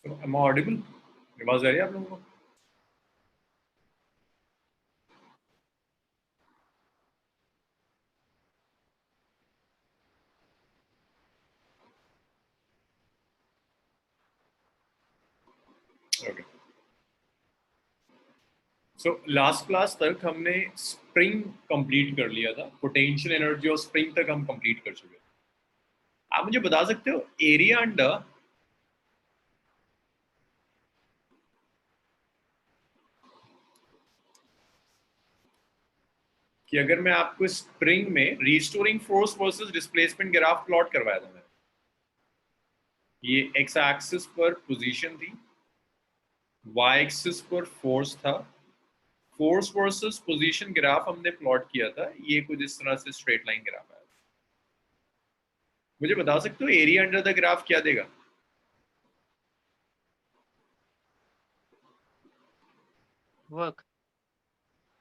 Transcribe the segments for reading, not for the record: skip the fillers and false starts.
So, am I audible? आवाज आ रही है आप लोगों को? ओके। सो लास्ट क्लास तक हमने स्प्रिंग कंप्लीट कर लिया था, पोटेंशियल एनर्जी और स्प्रिंग तक हम कंप्लीट कर चुके हैं। आप मुझे बता सकते हो एरिया अंडर कि अगर मैं आपको स्प्रिंग में restoring force versus displacement graph plot करवाया था, मैं ये एक्स एक्सिस पर पोजीशन थी, वाई एक्सिस पर फोर्स था, फोर्स वर्सेस पोजीशन ग्राफ हमने प्लॉट किया था, ये कुछ इस तरह से स्ट्रेट लाइन ग्राफ आया। मुझे बता सकते हो एरिया अंडर द ग्राफ क्या देगा? वर्क।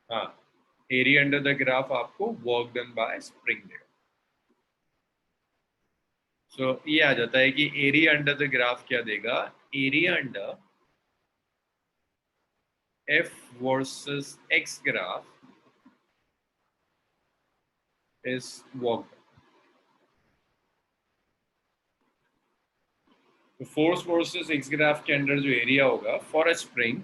हाँ, एरिया अंडर द ग्राफ आपको वर्क डन बाय स्प्रिंग देगा। सो ये आ जाता है कि एरिया अंडर द ग्राफ क्या देगा? Area under F versus x graph is work. तो फोर्स वर्सेस एक्स ग्राफ के अंडर जो एरिया होगा फॉर अ स्प्रिंग,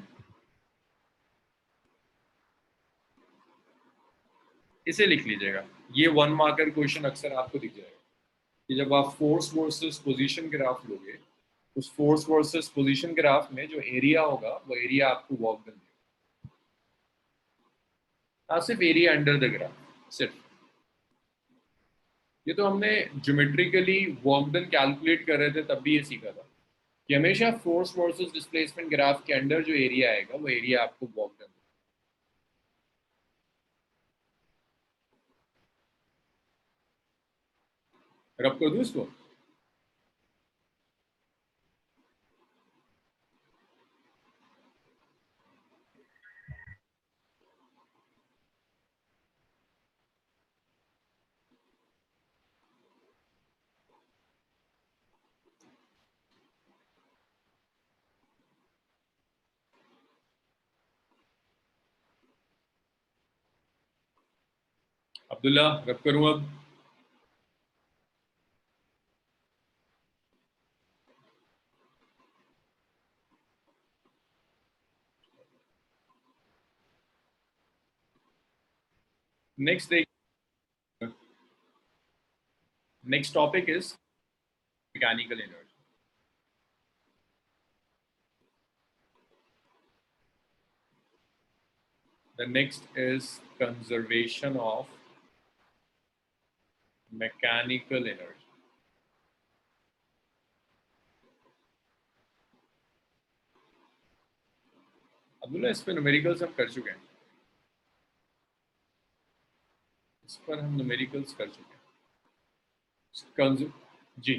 इसे लिख लीजिएगा। ये वन मार्कर क्वेश्चन अक्सर आपको दिख जाएगा कि जब आप फोर्स वर्सेस पोजीशन ग्राफ लोगे, उस फोर्स वर्सेस पोजीशन ग्राफ में जो एरिया होगा वो एरिया आपको वर्क डन देगा। सिर्फ एरिया अंडर द ग्राफ, सिर्फ। ये तो हमने ज्योमेट्रिकली वर्क डन कैलकुलेट कर रहे थे तब भी ये सीखा था कि हमेशा फोर्स वर्सेस डिस्प्लेसमेंट ग्राफ के अंडर जो एरिया आएगा वो एरिया आपको वर्क डन। रब कर दूं इसको? अब्दुल्ला, रब करूं अब? Next next topic is mechanical energy. The next is conservation of mechanical energy. Abdullah, इस पर न्यूमेरिकल्स हम कर चुके हैं। इस पर हम न्यूमेरिकल्स कर चुके हैं। जी,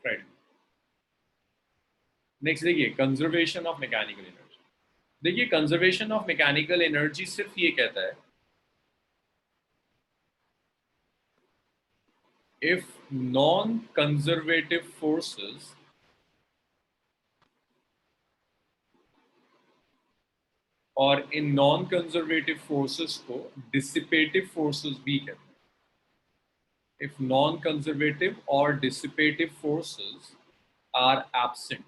राइट। नेक्स्ट देखिए, कंजर्वेशन ऑफ मैकेनिकल एनर्जी। देखिए, कंजर्वेशन ऑफ मैकेनिकल एनर्जी सिर्फ ये कहता है if non-conservative forces और इन नॉन कंजर्वेटिव फोर्सेस को डिसिपेटिव फोर्सेस भी कहते हैं। इफ नॉन कंजर्वेटिव और डिसिपेटिव फोर्सेस आर एब्सेंट,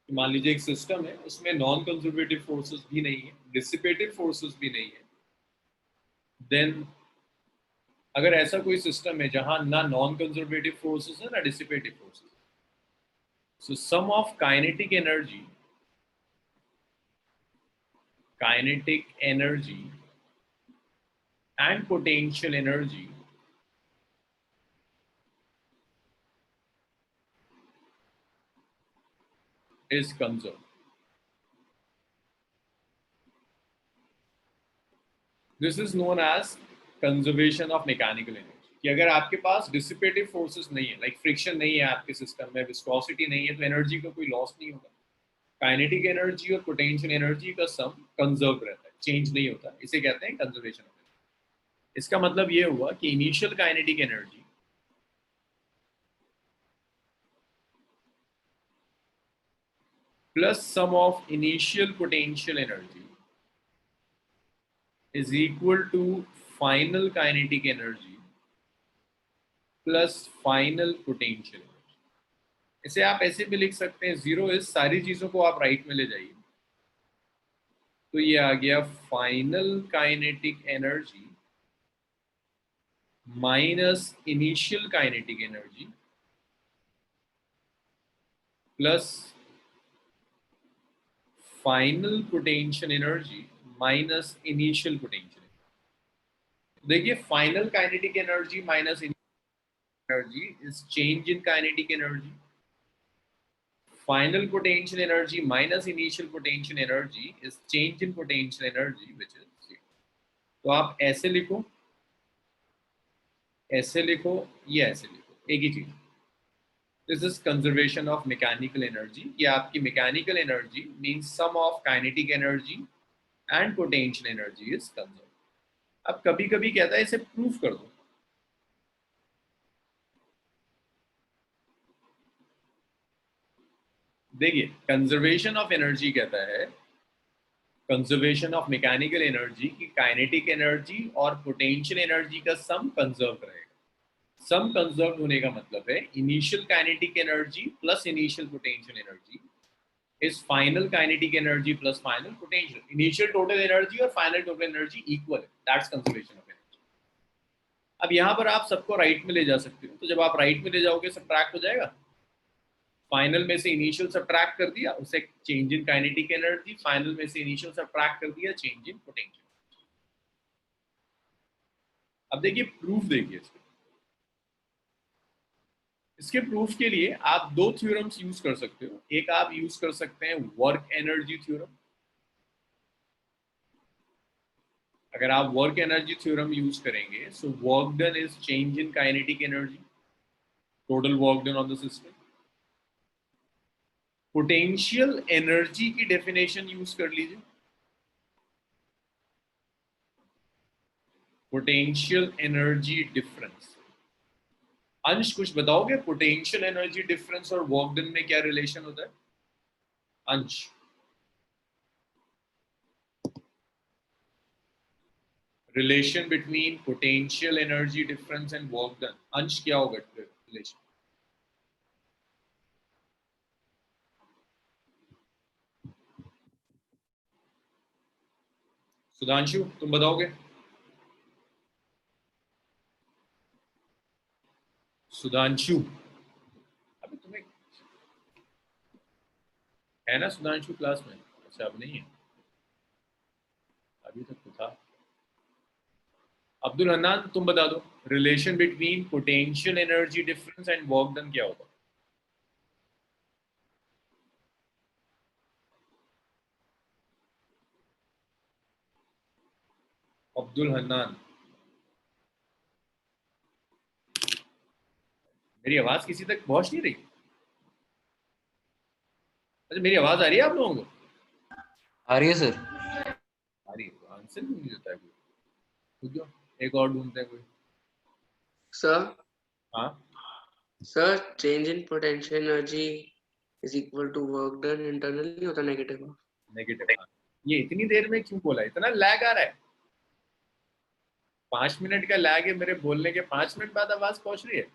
मान लीजिए एक सिस्टम है, उसमें नॉन कंजर्वेटिव फोर्सेस भी नहीं है, डिसिपेटिव फोर्सेस भी नहीं है, देन अगर ऐसा कोई सिस्टम है जहां ना नॉन कंजर्वेटिव फोर्सेस है ना dissipative forces, so sum of kinetic energy and potential energy is conserved. This is known as conservation of mechanical energy. कि अगर आपके पास डिसिपेटिव फोर्सेस नहीं है, लाइक फ्रिक्शन नहीं है आपके सिस्टम में, विस्कोसिटी नहीं है, तो एनर्जी का कोई लॉस नहीं होगा। काइनेटिक एनर्जी और पोटेंशियल एनर्जी का सम कंजर्व रहता है, चेंज नहीं होता, इसे कहते हैं कंजर्वेशन ऑफ एनर्जी। इसका मतलब ये हुआ कि initial kinetic energy plus sum of initial potential energy is equal to final kinetic energy plus final potential energy. इसे आप ऐसे भी लिख सकते हैं, जीरो इस सारी चीजों को आप राइट में ले जाइए, तो ये आ गया final kinetic energy minus initial kinetic energy plus final potential energy minus initial potential. देखिए final kinetic energy minus energy is change in kinetic energy, final potential energy minus initial potential energy is change in potential energy which is zero. तो आप ऐसे लिखो, ऐसे लिखो, ये ऐसे लिखो, एक ही चीज। This is conservation of mechanical energy. ये आपकी mechanical energy means sum of kinetic energy and potential energy is conserve. अब कभी कभी कहता है इसे प्रूफ कर दो। देखिए कंजर्वेशन ऑफ एनर्जी कहता है कंजर्वेशन ऑफ मैकेनिकल एनर्जी की काइनेटिक एनर्जी और पोटेंशियल एनर्जी का सम कंजर्व रहेगा। सम कंजर्व होने का मतलब है initial kinetic energy plus initial potential energy is final kinetic energy plus final potential. Initial total energy और फाइनल टोटल एनर्जी इक्वल है, दैट्स कंजर्वेशन ऑफ एनर्जी। अब यहाँ पर आप सबको राइट में ले जा सकते हो, तो जब आप राइट में ले जाओगे सब्ट्रैक्ट हो जाएगा। फाइनल में से इनिशियल सब्ट्रैक्ट कर दिया, उसे change in kinetic energy, final में से इनिशियल सब्ट्रैक्ट कर दिया, चेंज इन पोटेंशियल। अब देखिए प्रूफ देखिए इसके प्रूफ के लिए आप दो थ्योरम्स यूज कर सकते हो। एक आप यूज कर सकते हैं वर्क एनर्जी थ्योरम। अगर आप वर्क एनर्जी थ्योरम यूज करेंगे so work done is change in kinetic energy, total work done on the system. Potential energy की डेफिनेशन यूज कर लीजिए, पोटेंशियल एनर्जी डिफरेंस। अंश कुछ बताओगे पोटेंशियल एनर्जी डिफरेंस और वर्क डन में क्या रिलेशन होता है? अंश relation between potential energy difference and work done, अंश क्या होगा रिलेशन? सुधांशु तुम बताओगे? सुधांशु, अभी तुम्हें है ना सुधांशु क्लास में? अच्छा अब नहीं है, अभी तक तो था। अब्दुल हन्नान तुम बता दो relation between potential energy difference and work done क्या होगा? अब्दुल हन्नान, मेरी आवाज किसी तक पहुंच नहीं रही? अच्छा मेरी आवाज आ रही है आप लोगों को? आ रही है सर। आ रही है तो आंसर क्यों नहीं देता है कोई? खुद जाओ, एक और ढूंढते हैं कोई। Sir, हाँ sir, change in potential energy is equal to work done internally or the negative of? Negative. हाँ ये इतनी देर में क्यों बोला? इतना लैग आ रहा है? 5 मिनट का लैग है मेरे बोलने के, 5 मिनट बाद आवाज पहुंच रही है।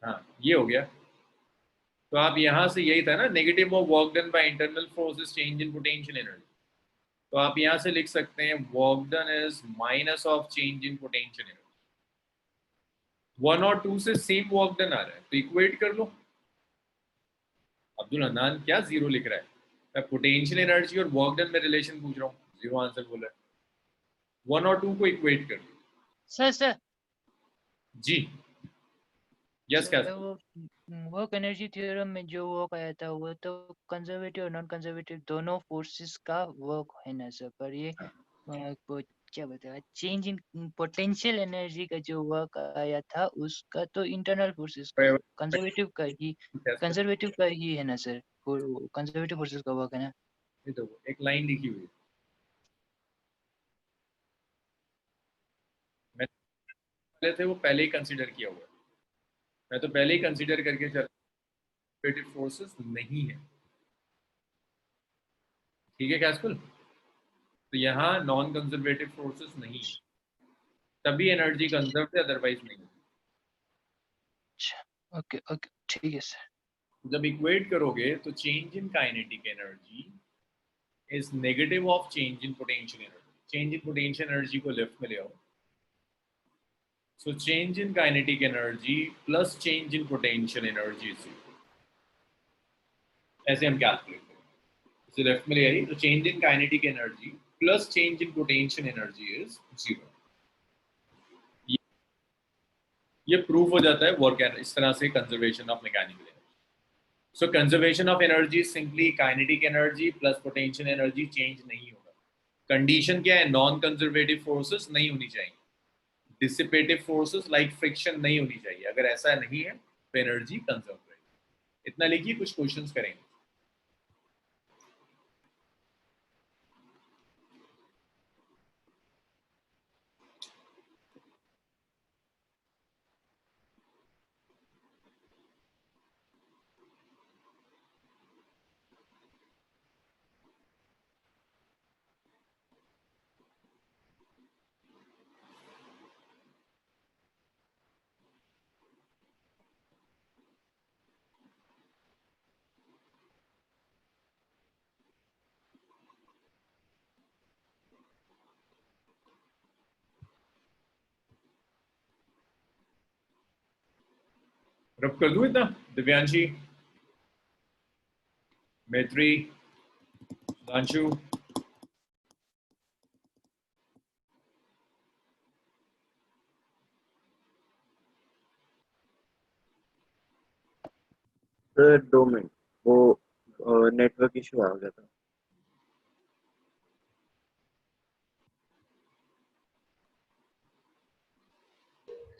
हाँ ये हो गया। तो आप यहां से यही था ना, negative of work done by internal forces change in potential energy. तो आप यहां से लिख सकते हैं work done is minus of change in potential energy. 1 और 2 से सेम वर्क डन आ रहा है तो इक्वेट कर लो। अब्दुल हन्नान क्या जीरो लिख रहा है? मैं पोटेंशियल एनर्जी और वर्क डन में रिलेशन पूछ रहा हूँ, जीरो आंसर बोला है। 1 और 2 को इक्वेट कर लो। सर जी यस क्या? सर वो वर्क एनर्जी थ्योरम में जो वर्क आया था वो तो कंजर्वेटिव और नॉन कंजर्वेटिव दोनों फोर्सेस का वर्क है ना सर, पर ये क्या बताया चेंज इन पोटेंशियल एनर्जी का जो वर्क आया था उसका तो इंटरनल फोर्सेस का कंजर्वेटिव का ही है ना सर, कंजर्वेटिव फोर्सेस का वर्क है ना। ये देखो एक लाइन लिखी हुई है, मैं पहले थे वो पहले ही कंसीडर किया हुआ है। मैं तो पहले ही कंसीडर करके चल कंजर्वेटिव फोर्सेस नहीं है। ठीक है कैस्पल, तो यहाँ नॉन कंजर्वेटिव फोर्सेस नहीं है, तभी एनर्जी कंजर्व है, अदरवाइज नहीं। अच्छा ओके ओके ठीक है सर। जब इक्वेट करोगे तो change in kinetic energy is negative of change in potential energy. Change in potential energy को लेफ्ट में ले आओ, so change in kinetic energy plus change in potential energy is zero. ऐसे हम कैलकुलेट करेंगे, इसे लेफ्ट में ले आई तो change in kinetic energy plus change in potential energy is zero. ये प्रूव हो जाता है वर्क इस तरह से conservation of mechanical energy. So conservation of energy simply kinetic energy plus potential energy change नहीं होगा। कंडीशन क्या है, नॉन कंजर्वेटिव फोर्सेस नहीं होनी चाहिए, डिसिपेटिव फोर्सेस लाइक फ्रिक्शन नहीं होनी चाहिए। अगर ऐसा नहीं है तो एनर्जी कंजर्व रहेगी। इतना लिखिए, कुछ क्वेश्चंस करेंगे। रब कर दूं इतना, दिव्यांशी, मैत्री, सुधांशु, सर 2 मिनट, वो नेटवर्क इशू आ गया था।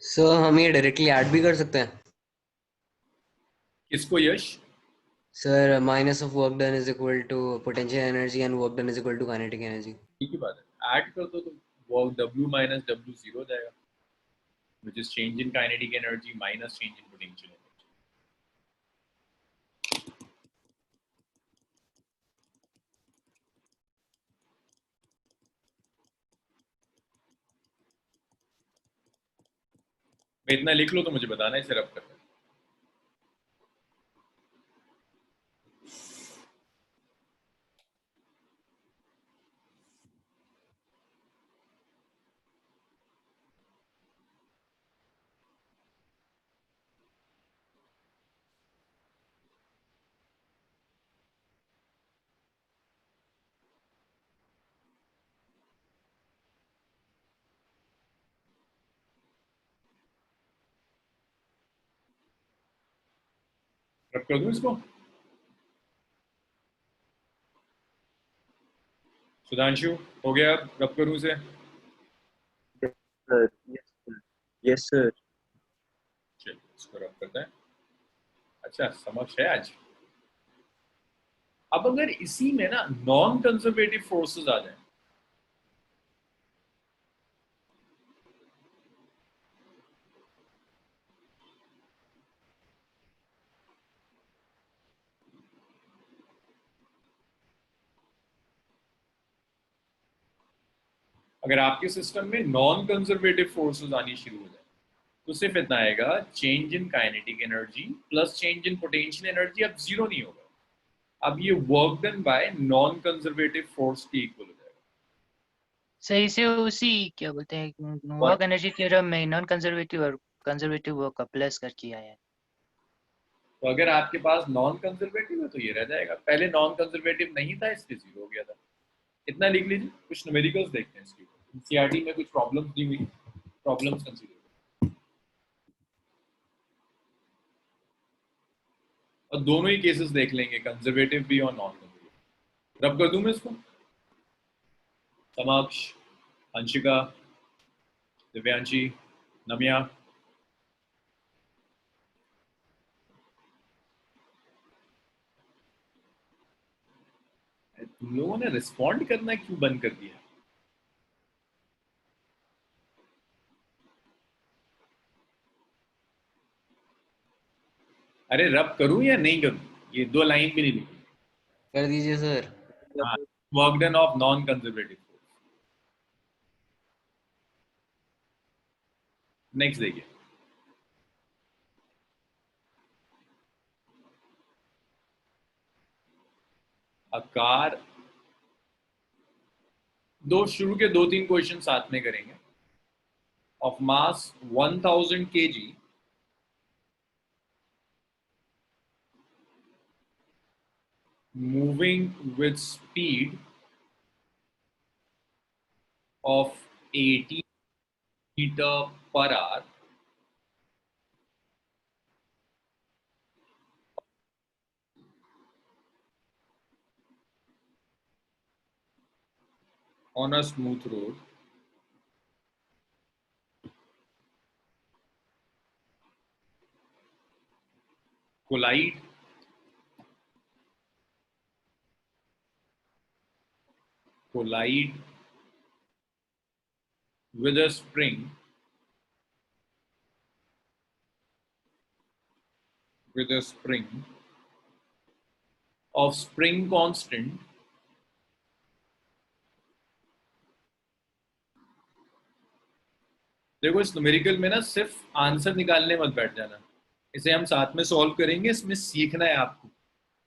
सर हम ये डायरेक्टली ऐड भी कर सकते हैं किसको Yash? Sir? Minus of work done is equal to potential energy and work done is equal to kinetic energy. ठीक ही बात है, ऐड कर दो तो वो W माइनस W जीरो हो जाएगा, which is change in kinetic energy minus change in potential energy. मैं इतना लिख लो तो मुझे बताना है, इसे रब करना है। रब कर दूं इसको? सुधांशु हो गया, रब करूं इसे? Sir yes sir, yes sir. चलिए इसको रब करते हैं। अच्छा समझ है आज। अब अगर इसी में ना नॉन कंजर्वेटिव फोर्सेस आ जाए, अगर आपके सिस्टम में नॉन कंजर्वेटिव फोर्सेस आनी शुरू हो जाए, तो सिर्फ इतना आएगा, change in kinetic energy plus change in potential energy अब जीरो नहीं होगा। अब ये work done bye non conservative force के इक्वल हो जाएगा। सही से उसी क्या बोलते हैं वर्क एनर्जी थ्योरम में नॉन कंजर्वेटिव और कंजर्वेटिव वर्क का प्लस करके आया है। तो अगर आपके पास नॉन कंजर्वेटिव है तो ये रह जाएगा, पहले नॉन कंजर्वेटिव नहीं था इसलिए जीरो हो गया था। इतना लिख लीजिए, कुछ न्यूमेरिकल्स देखते हैं इसके ऊपर। सीआरटी में कुछ प्रॉब्लम्स दी हुई, प्रॉब्लम्स कंसीडर, और दोनों ही केसेस देख लेंगे, कंजर्वेटिव भी और नॉन कंजर्वेटिव। रब कर दूं मैं इसको? समाक्ष, अंशिका, दिव्यांशी, नमिया, तुम लोगों ने रिस्पॉन्ड करना क्यों बंद कर दिया? अरे रब करूं या नहीं करूं? ये 2 लाइन भी नहीं लिखी। कर दीजिए सर। हाँ, work done of non conservative force. Next देखिए, आकार दो शुरू के 2-3 क्वेश्चन साथ में करेंगे। Of mass 1000 kg moving with speed of 80 meter per hour on a smooth road collide with a spring of spring constant देखो इस न्यूमेरिकल में ना सिर्फ आंसर निकालने मत बैठ जाना, इसे हम साथ में सॉल्व करेंगे। इसमें सीखना है आपको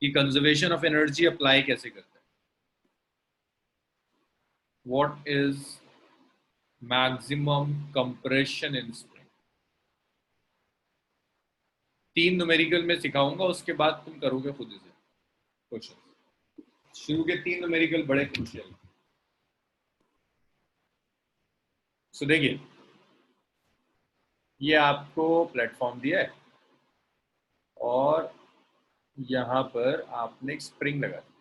कि कंजर्वेशन ऑफ एनर्जी अप्लाई कैसे करते हैं। What is maximum compression in spring? 3 numerical में सिखाऊंगा, उसके बाद तुम करोगे खुद से क्वेश्चन। शुरू के 3 न्यूमेरिकल बड़े क्रूशियल। सो देखिए, ये आपको प्लेटफॉर्म दिया है और यहाँ पर आपने एक स्प्रिंग लगा दी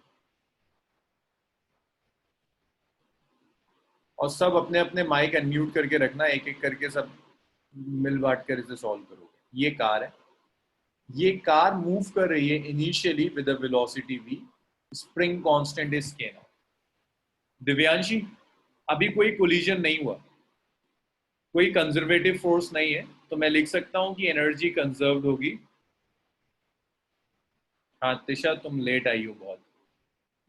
और सब अपने अपने माइक अनम्यूट करके रखना, एक एक करके सब मिल बांट कर इसे सॉल्व करोगे। ये कार है, ये कार मूव कर रही है initially with a velocity v, spring constant is k now. Divyanshi, अभी कोई कोलिजन नहीं हुआ, कोई कंजर्वेटिव फोर्स नहीं है, तो मैं लिख सकता हूं कि एनर्जी कंजर्व्ड होगी। हाँ तिशा, तुम लेट आई हो बहुत।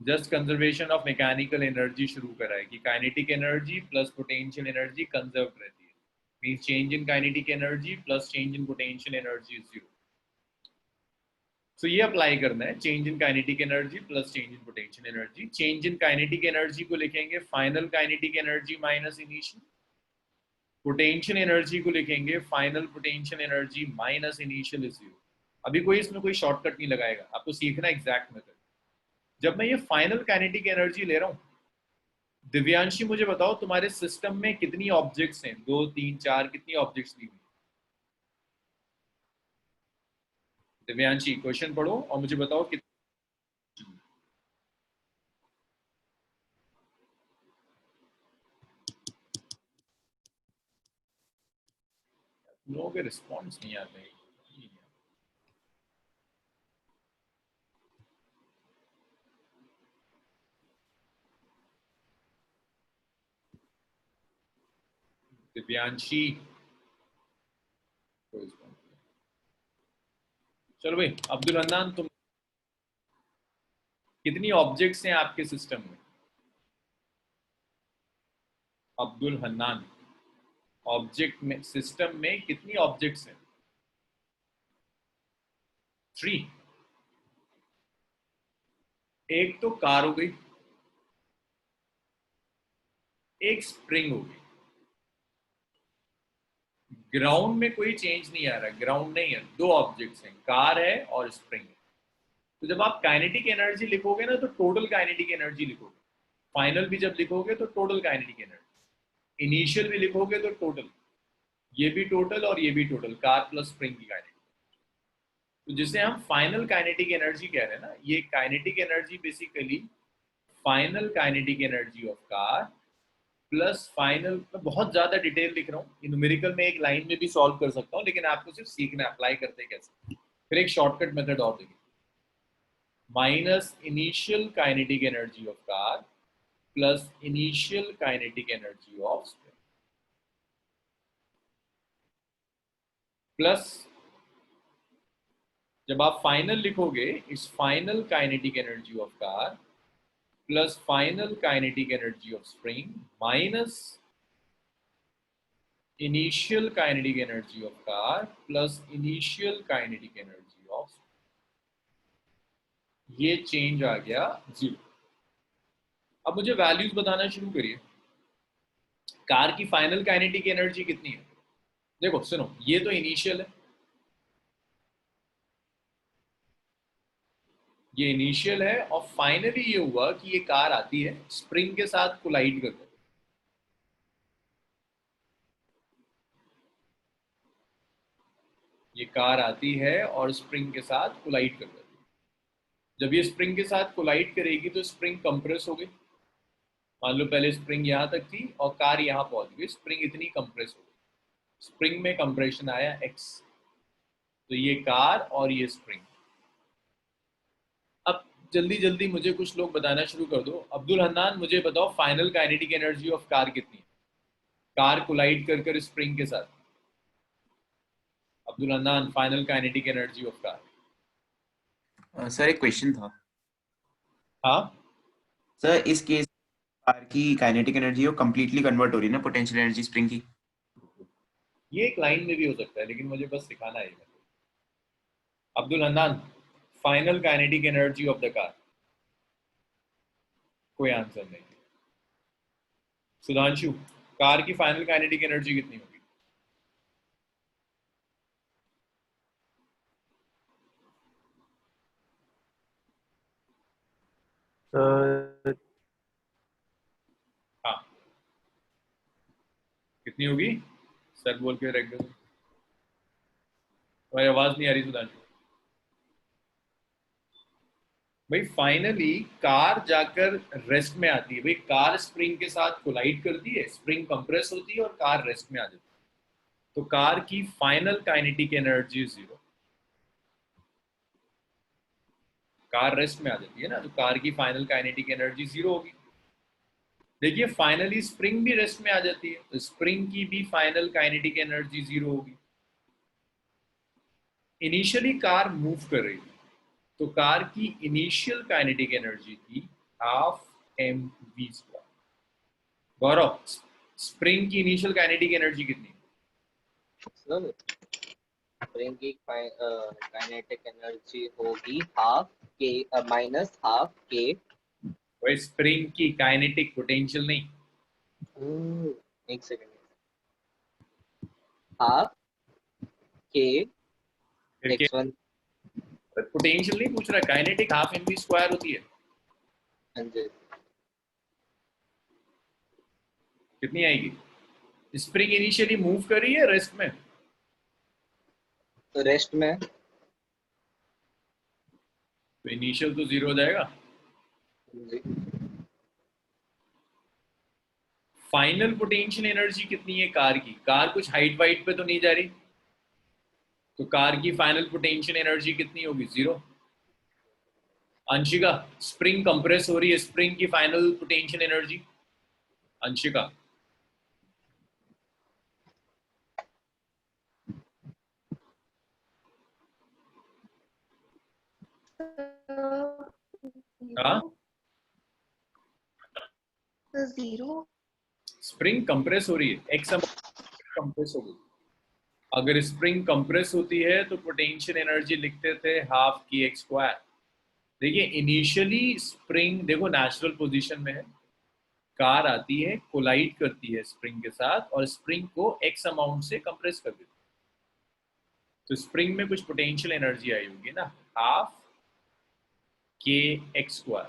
Just conservation of mechanical energy शुरू करा है कि kinetic energy plus potential energy conserve रहती है, means change in kinetic energy plus change in potential energy is 0। सो ये अप्लाई करना है, change in kinetic energy plus change in potential energy. Change in kinetic energy को लिखेंगे final kinetic energy minus initial, potential energy को लिखेंगे final potential energy minus initial is 0। अभी कोई इसमें कोई शॉर्टकट नहीं लगाएगा, आपको सीखना एग्जैक्ट मेथड। जब मैं ये फाइनल काइनेटिक एनर्जी ले रहा हूं, दिव्यांशी मुझे बताओ तुम्हारे सिस्टम में कितनी ऑब्जेक्ट्स हैं? 2 3 4, कितनी ऑब्जेक्ट्स ली हुई? दिव्यांशी क्वेश्चन पढ़ो और मुझे बताओ कितनी। लोगों के रिस्पॉन्स नहीं आते हैं। दिव्यांशी, चलो भाई अब्दुल हन्नान, तुम कितनी ऑब्जेक्ट्स हैं आपके सिस्टम में? अब्दुल हन्नान, ऑब्जेक्ट में सिस्टम में कितनी ऑब्जेक्ट्स हैं? 3। एक तो कार हो गई, एक स्प्रिंग हो गई। ग्राउंड में कोई चेंज नहीं आ रहा, ग्राउंड नहीं है, 2 ऑब्जेक्ट्स हैं, कार है और स्प्रिंग है। तो जब आप काइनेटिक एनर्जी लिखोगे ना तो टोटल काइनेटिक एनर्जी लिखोगे, फाइनल भी जब लिखोगे तो टोटल काइनेटिक एनर्जी, इनिशियल भी लिखोगे तो टोटल, ये भी टोटल और ये भी टोटल, कार प्लस स्प्रिंग की काइनेटिक। तो जिसे हम फाइनल काइनेटिक एनर्जी कह रहे हैं ना, ये kinetic energy basically final kinetic energy of car plus final. मैं बहुत ज्यादा डिटेल लिख रहा हूँ, न्यूमेरिकल में एक लाइन में भी सॉल्व कर सकता हूँ, लेकिन आपको सिर्फ सीखना अप्लाई करते कैसे। फिर एक शॉर्टकट मेथड और देखिए, minus initial kinetic energy of car plus initial kinetic energy of spring plus जब आप फाइनल लिखोगे, इस final kinetic energy of car plus final kinetic energy of spring minus initial kinetic energy of car plus initial kinetic energy of, ये change आ गया 0। अब मुझे values बताना शुरू करिए। कार की फाइनल काइनेटिक एनर्जी कितनी है? देखो सुनो, ये तो इनिशियल है, ये इनिशियल है, और फाइनली ये हुआ कि ये कार आती है, स्प्रिंग के साथ कोलाइड करती है। ये कार आती है और स्प्रिंग के साथ कोलाइड कर देती है। जब ये स्प्रिंग के साथ कोलाइड करेगी तो स्प्रिंग कंप्रेस हो गई। मान लो पहले स्प्रिंग यहां तक थी और कार यहां पहुंच गई, स्प्रिंग इतनी कंप्रेस हो गई, स्प्रिंग में कंप्रेशन आया x। तो ये कार और ये स्प्रिंग। अब जल्दी जल्दी मुझे कुछ लोग बताना शुरू कर दो। अब्दुल हन्नान, मुझे बताओ final kinetic energy of car कितनी है, कार कोलाइड कर कर स्प्रिंग के साथ? Abdul Hannan, final kinetic energy of car. Sir एक क्वेश्चन था हाँ, सर। इस केस कार की काइनेटिक एनर्जी वो कंप्लीटली कन्वर्ट हो रही है ना पोटेंशियल एनर्जी स्प्रिंग की? ये एक लाइन में भी हो सकता है, लेकिन मुझे बस सिखाना है। Abdul Hannan, final kinetic energy of the car? कोई आंसर नहीं। सुधांशु, कार की फाइनल काइनेटिक एनर्जी कितनी होगी? हाँ, कितनी होगी? सर बोल के रख दो। तुम्हारी आवाज नहीं आ रही सुधांशु। भाई फाइनली कार जाकर रेस्ट में आती है। भाई कार स्प्रिंग के साथ कोलाइड करती है, स्प्रिंग कंप्रेस होती है और कार रेस्ट में आ जाती है। तो कार की final kinetic energy 0। Car rest में आ जाती है ना, तो कार की फाइनल काइनेटिक एनर्जी 0 होगी। देखिए फाइनली स्प्रिंग भी रेस्ट में आ जाती है, तो स्प्रिंग की भी फाइनल काइनेटिक एनर्जी 0 होगी। इनिशियली कार मूव कर रही थी, तो कार की इनिशियल काइनेटिक एनर्जी थी हाफ mv²। गौरव, स्प्रिंग की इनिशियल काइनेटिक एनर्जी कितनी? सर स्प्रिंग की काइनेटिक एनर्जी होगी हाफ के माइनस हाफ के। वही स्प्रिंग की काइनेटिक, पोटेंशियल नहीं। एक सेकंड, हाफ के फिर x1। पोटेंशियल नहीं पूछ रहा, काइनेटिक हाफ mv² होती है। हाँ जी, कितनी आएगी? स्प्रिंग इनिशियली मूव कर रही है रेस्ट में? तो रेस्ट में। तो इनिशियल तो 0 हो जाएगा। जी, फाइनल पोटेंशियल एनर्जी कितनी है कार की? कार कुछ हाइट वाइट पे तो नहीं जा रही, तो कार की फाइनल पोटेंशियल एनर्जी कितनी होगी? 0। अंशिका, स्प्रिंग कंप्रेस हो रही है, स्प्रिंग की फाइनल पोटेंशियल एनर्जी? अंशिका, हाँ, 0। स्प्रिंग कंप्रेस हो रही है, एक्स कंप्रेस हो गई। अगर स्प्रिंग कंप्रेस होती है तो पोटेंशियल एनर्जी लिखते थे हाफ की x²। देखिए इनिशियली स्प्रिंग देखो नेचुरल पोजीशन में है, कार आती है, कोलाइड करती है स्प्रिंग के साथ और स्प्रिंग को x अमाउंट से कंप्रेस कर देती है। तो स्प्रिंग में कुछ पोटेंशियल एनर्जी आई होगी ना, हाफ के x²।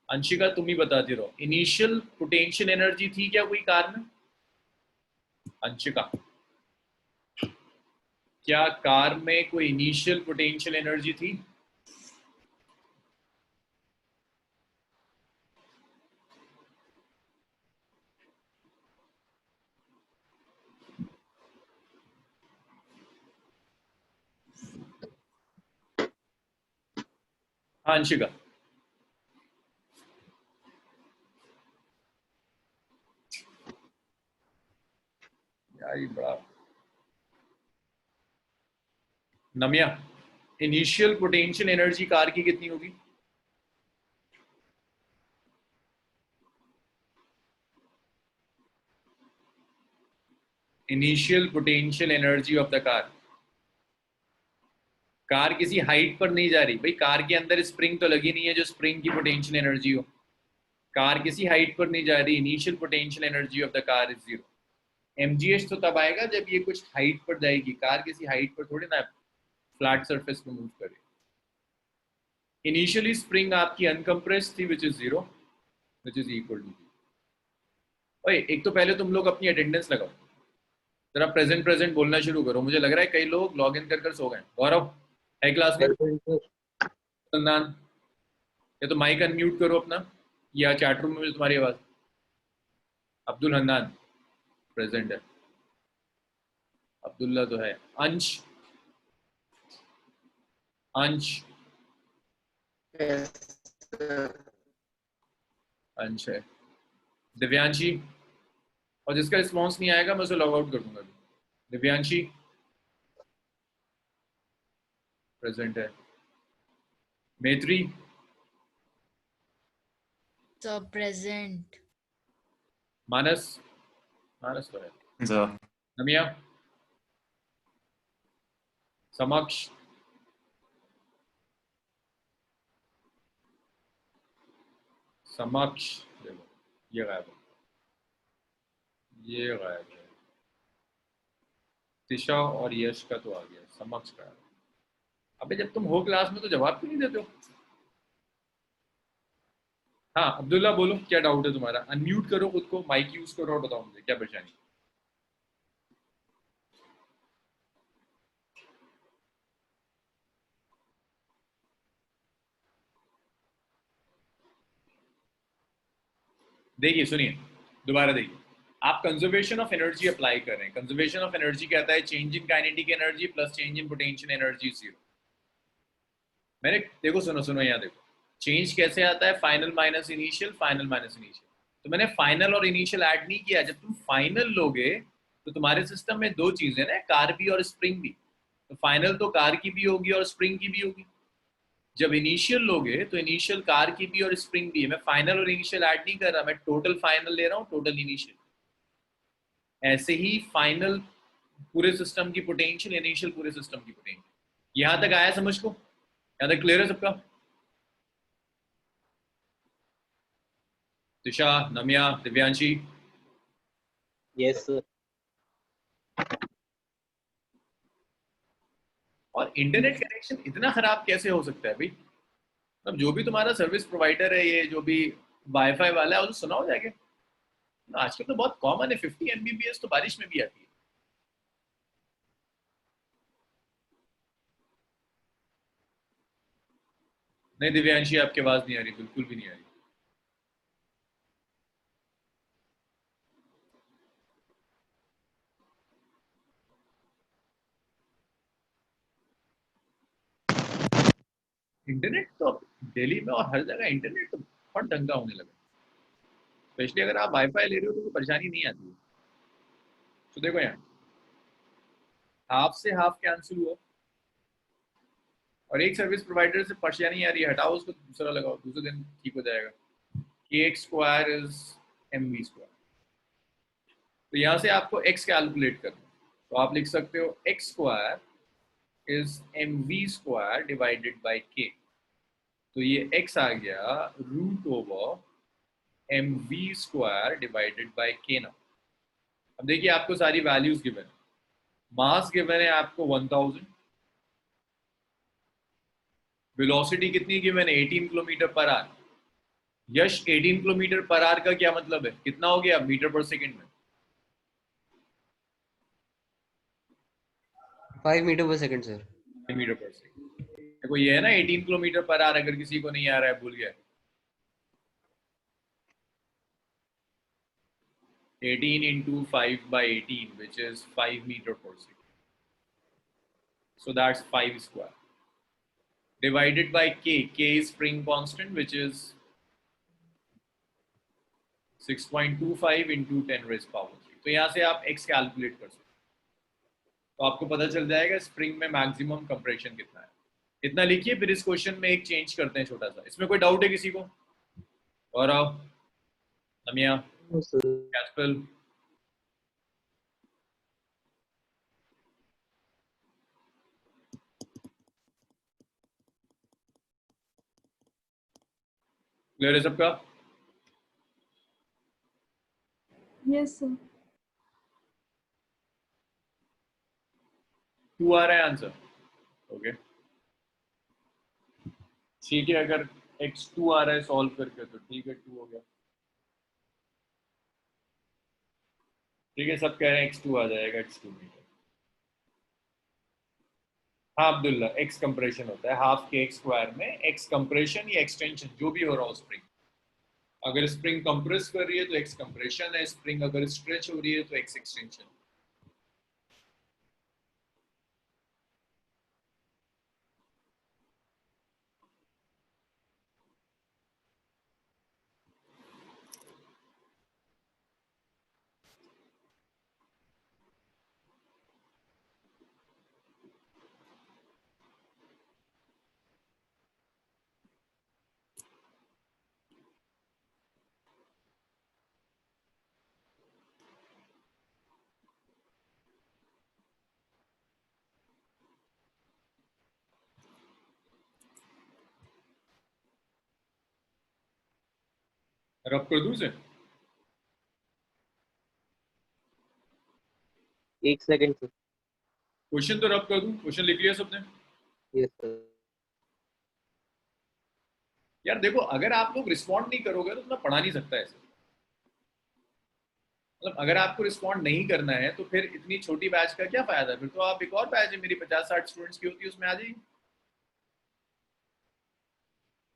अंशिका तुम ही बताती रहो, इनिशियल पोटेंशियल एनर्जी थी क्या कोई कार में? अंशिका, क्या कार में कोई इनिशियल पोटेंशियल एनर्जी थी? हाँ अंशिका, यार ये बड़ा। नमिया, इनिशियल पोटेंशियल एनर्जी कार की कितनी होगी? Initial potential energy of the car किसी हाइट पर नहीं जा रही भाई, कार के अंदर स्प्रिंग तो लगी नहीं है जो स्प्रिंग की पोटेंशियल एनर्जी हो। कार किसी हाइट पर नहीं जा रही, initial potential energy of the car is 0। mgh तो तब आएगा जब ये कुछ हाइट पर जाएगी, कार किसी हाइट पर थोड़ी ना फ्लैट सरफेस पर मूव करे। इनिशियली स्प्रिंग आपकी अनकंप्रेस्ड थी which is 0 which is equal to 0। ओए एक तो पहले तुम लोग अपनी अटेंडेंस लगाओ, जरा प्रेजेंट प्रेजेंट बोलना शुरू करो। मुझे लग रहा है कई लोग लॉग इन कर सो गए। गौरव है क्लास में? नंदान या तो माइक अनम्यूट करो अपना, या चैट रूम में तुम्हारी आवाज। अब्दुल हन्नान प्रेजेंट है, अब्दुल्ला तो है, अंश अंश Yes, sir. अंश है, दिव्यांशी, और जिसका रिस्पॉन्स नहीं आएगा मैं उसे लॉग आउट कर दूंगा। दिव्यांशी प्रेजेंट है, मैत्री So present. मानस, मानस तो है, सर नमिया समक्ष, समक्ष देखो ये गायब है, ये गायब है। तिशा और यश का तो आ गया, समक्ष का। अबे जब तुम हो क्लास में तो जवाब क्यों नहीं देते हो? हाँ अब्दुल्ला बोलो क्या डाउट है तुम्हारा? अनम्यूट करो खुद को, माइक यूज करो और बताओ मुझे क्या परेशानी। देखिए सुनिए, दोबारा देखिए, आप कंजर्वेशन ऑफ एनर्जी अप्लाई कर रहे हैं। कंजर्वेशन ऑफ एनर्जी कहता है change in kinetic energy plus change in potential energy 0। मैंने देखो सुनो सुनो यहाँ देखो, चेंज कैसे आता है? Final minus initial, final minus initial. तो मैंने फाइनल और इनिशियल ऐड नहीं किया। जब तुम फाइनल लोगे तो तुम्हारे सिस्टम में दो चीजें ना, कार भी और स्प्रिंग भी। तो फाइनल तो कार की भी होगी और स्प्रिंग की भी होगी। जब इनिशियल लोगे तो इनिशियल कार की भी और स्प्रिंग भी है। मैं फाइनल और इनिशियल ऐड नहीं कर रहा, मैं टोटल फाइनल ले रहा हूँ, टोटल इनिशियल। ऐसे ही फाइनल पूरे सिस्टम की पोटेंशियल, इनिशियल पूरे सिस्टम की पोटेंशियल। यहां तक आया समझ को? यहां तक क्लियर है सबका? दिशा, नम्या, दिव्यांशी, यस सर। और इंटरनेट कनेक्शन इतना खराब कैसे हो सकता है भाई? मतलब जो भी तुम्हारा सर्विस प्रोवाइडर है, ये जो भी वाईफाई वाला है, उसे सुनाओ जाके। आजकल तो बहुत कॉमन है, 50 Mbps तो बारिश में भी आती है। नहीं दिव्यांशी आपकी आवाज नहीं आ रही, बिल्कुल भी नहीं आ रही। इंटरनेट तो दिल्ली में और हर जगह इंटरनेट तो बहुत डंगा होने लगा। स्पेशली अगर आप वाईफाई ले रहे हो तो कोई परेशानी नहीं आती है। तो देखो यहाँ हाफ से हाफ कैंसिल हुआ और एक सर्विस प्रोवाइडर से परेशानी आ रही है, हटाओ उसको, दूसरा लगाओ, दूसरे दिन ठीक हो जाएगा। kx² is mv²। तो यहाँ से आपको x कैलकुलेट करना, तो आप लिख सकते हो x² is mv² divided by k। तो ये x आ गया √over mv² divided by k ना। अब देखिए आपको सारी वैल्यूज गिवन है। मास गिवन है आपको 1000, वेलोसिटी कितनी गिवन है? 18 किलोमीटर पर आवर। यश 18 किलोमीटर पर आवर का क्या मतलब है? कितना हो गया मीटर पर सेकंड में? 5 metre per second sir. Metre per second. देखो ये है ना 18 किलोमीटर पर आवर, अगर किसी को नहीं आ रहा है, भूल गया। 18 into 5 by 18 which is 5 meter per second. So that's 5² divided by k. K is spring constant which is 6.25 into 10 raised power 3. तो यहाँ से आप x कैलकुलेट कर सकते हो, तो आपको पता चल जाएगा स्प्रिंग में मैक्सिमम कंप्रेशन कितना है। इतना लिखिए, फिर इस क्वेश्चन में एक चेंज करते हैं छोटा सा। इसमें कोई डाउट है किसी को? गौरव, नमिया, कैस्पल? क्लियर है सबका? Yes sir. 2 आ रहा है आंसर? ओके ठीक है, अगर x2 आ रहा है सॉल्व करके तो ठीक है, 2 हो गया। ठीक है, सब कह रहे हैं x2 आ जाएगा, x2 नहीं है। हाँ अब्दुल्ला, x कंप्रेशन होता है हाफ के एक्स स्क्वायर में, x कंप्रेशन या एक्सटेंशन जो भी हो रहा हो स्प्रिंग। अगर स्प्रिंग कंप्रेस कर रही है तो x कंप्रेशन है, स्प्रिंग अगर स्ट्रेच हो रही है तो x एक्सटेंशन। रब कर दूं इसे? एक सेकंड सर। क्वेश्चन तो रब कर दूं? क्वेश्चन लिख लिया सबने? Yes sir. यार देखो, अगर आप लोग रिस्पॉन्ड नहीं करोगे तो मैं पढ़ा नहीं सकता ऐसे। मतलब अगर आपको रिस्पॉन्ड नहीं करना है तो फिर इतनी छोटी बैच का क्या फायदा? फिर तो आप एक और बैच है मेरी 50-60 स्टूडेंट्स की होती है, उसमें आ जाइए।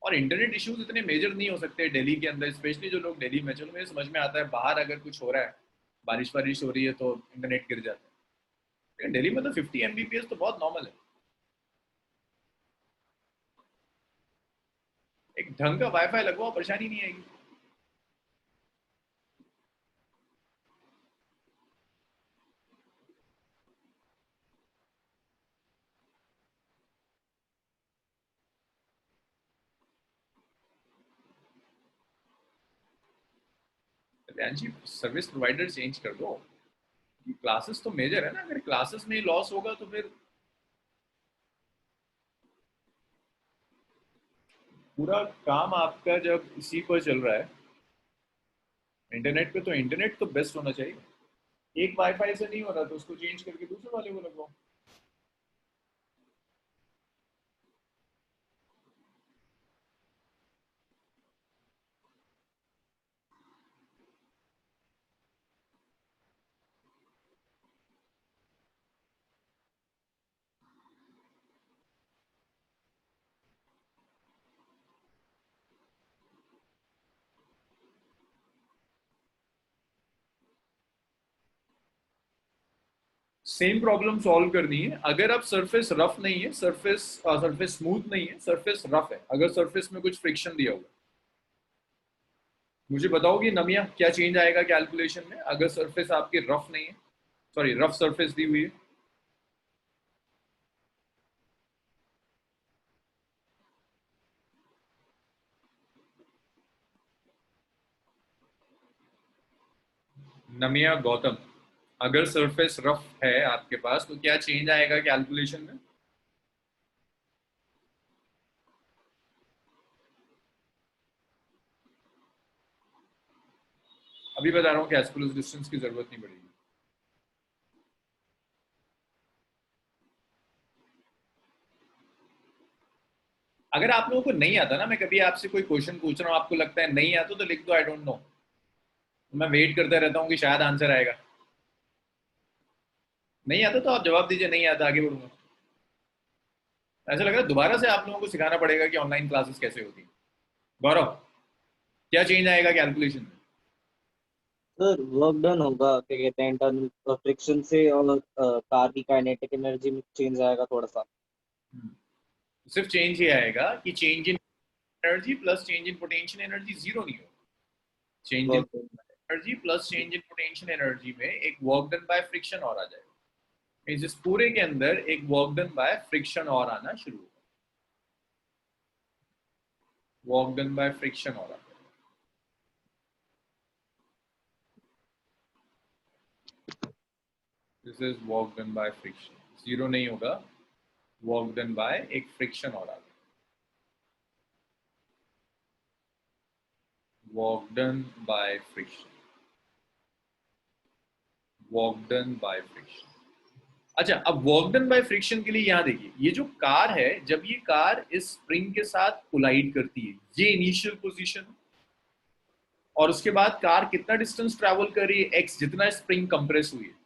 और इंटरनेट इश्यूज इतने मेजर नहीं हो सकते दिल्ली के अंदर, स्पेशली जो लोग दिल्ली में। चलो मुझे समझ में आता है बाहर अगर कुछ हो रहा है, बारिश वारिश हो रही है तो इंटरनेट गिर जाता है, लेकिन दिल्ली में तो 50 Mbps तो बहुत नॉर्मल है। एक ढंग का वाईफाई लगवाओ, परेशानी नहीं आएगी। कल्याण जी, सर्विस प्रोवाइडर चेंज कर दो। क्लासेस तो मेजर है ना, अगर क्लासेस में लॉस होगा तो फिर पूरा काम आपका जब इसी पर चल रहा है इंटरनेट पे, तो इंटरनेट तो बेस्ट होना चाहिए। एक वाईफाई से नहीं हो रहा तो उसको चेंज करके दूसरे वाले को लगवाओ। सेम प्रॉब्लम सॉल्व करनी है। अगर अब सरफेस रफ नहीं है, सरफेस स्मूथ नहीं है, सरफेस रफ है, अगर सरफेस में कुछ फ्रिक्शन दिया हुआ, मुझे बताओगी नमिया क्या चेंज आएगा कैलकुलेशन में अगर सरफेस आपकी रफ नहीं है, सॉरी रफ सरफेस दी हुई है? नमिया गौतम, अगर सरफेस रफ है आपके पास तो क्या चेंज आएगा कैलकुलेशन में? अभी बता रहा हूँ कैस्कुलस डिस्टेंस की जरूरत नहीं पड़ेगी। अगर आप लोगों को नहीं आता ना, मैं कभी आपसे कोई क्वेश्चन पूछ रहा हूँ आपको लगता है नहीं आता तो लिख दो आई डोंट नो, मैं वेट करता रहता हूँ कि शायद आंसर आएगा। नहीं आता तो आप जवाब दीजिए नहीं आता, आगे बढ़ूंगा। ऐसा लग रहा है दोबारा से आप लोगों को सिखाना पड़ेगा कि ऑनलाइन क्लासेस कैसे होती है। गौरव, क्या चेंज आएगा कैलकुलेशन में? सर वर्क डन होगा, क्या कहते हैं, इंटरनल फ्रिक्शन से, और कार की काइनेटिक एनर्जी में चेंज आएगा थोड़ा सा। सिर्फ चेंज ही आएगा कि change in energy plus change in potential energy zero नहीं होगा। Change in energy plus change in potential energy में एक वर्क डन बाय फ्रिक्शन और आ जाएगा। इस पूरे के अंदर एक वर्क डन बाय फ्रिक्शन और आना शुरू होगा। वर्क डन बाय फ्रिक्शन हो रहा है। This is work done by friction, zero नहीं होगा, वर्क डन बाय एक फ्रिक्शन हो रहा है, work done by friction, work done by friction. अच्छा, अब वर्क डन बाय फ्रिक्शन के लिए यहां देखिए, ये जो कार है, जब ये कार इस स्प्रिंग के साथ कोलाइड करती है, ये इनिशियल पोजीशन, और उसके बाद कार कितना डिस्टेंस ट्रैवल कर रही है, एक्स, जितना स्प्रिंग कंप्रेस हुई है,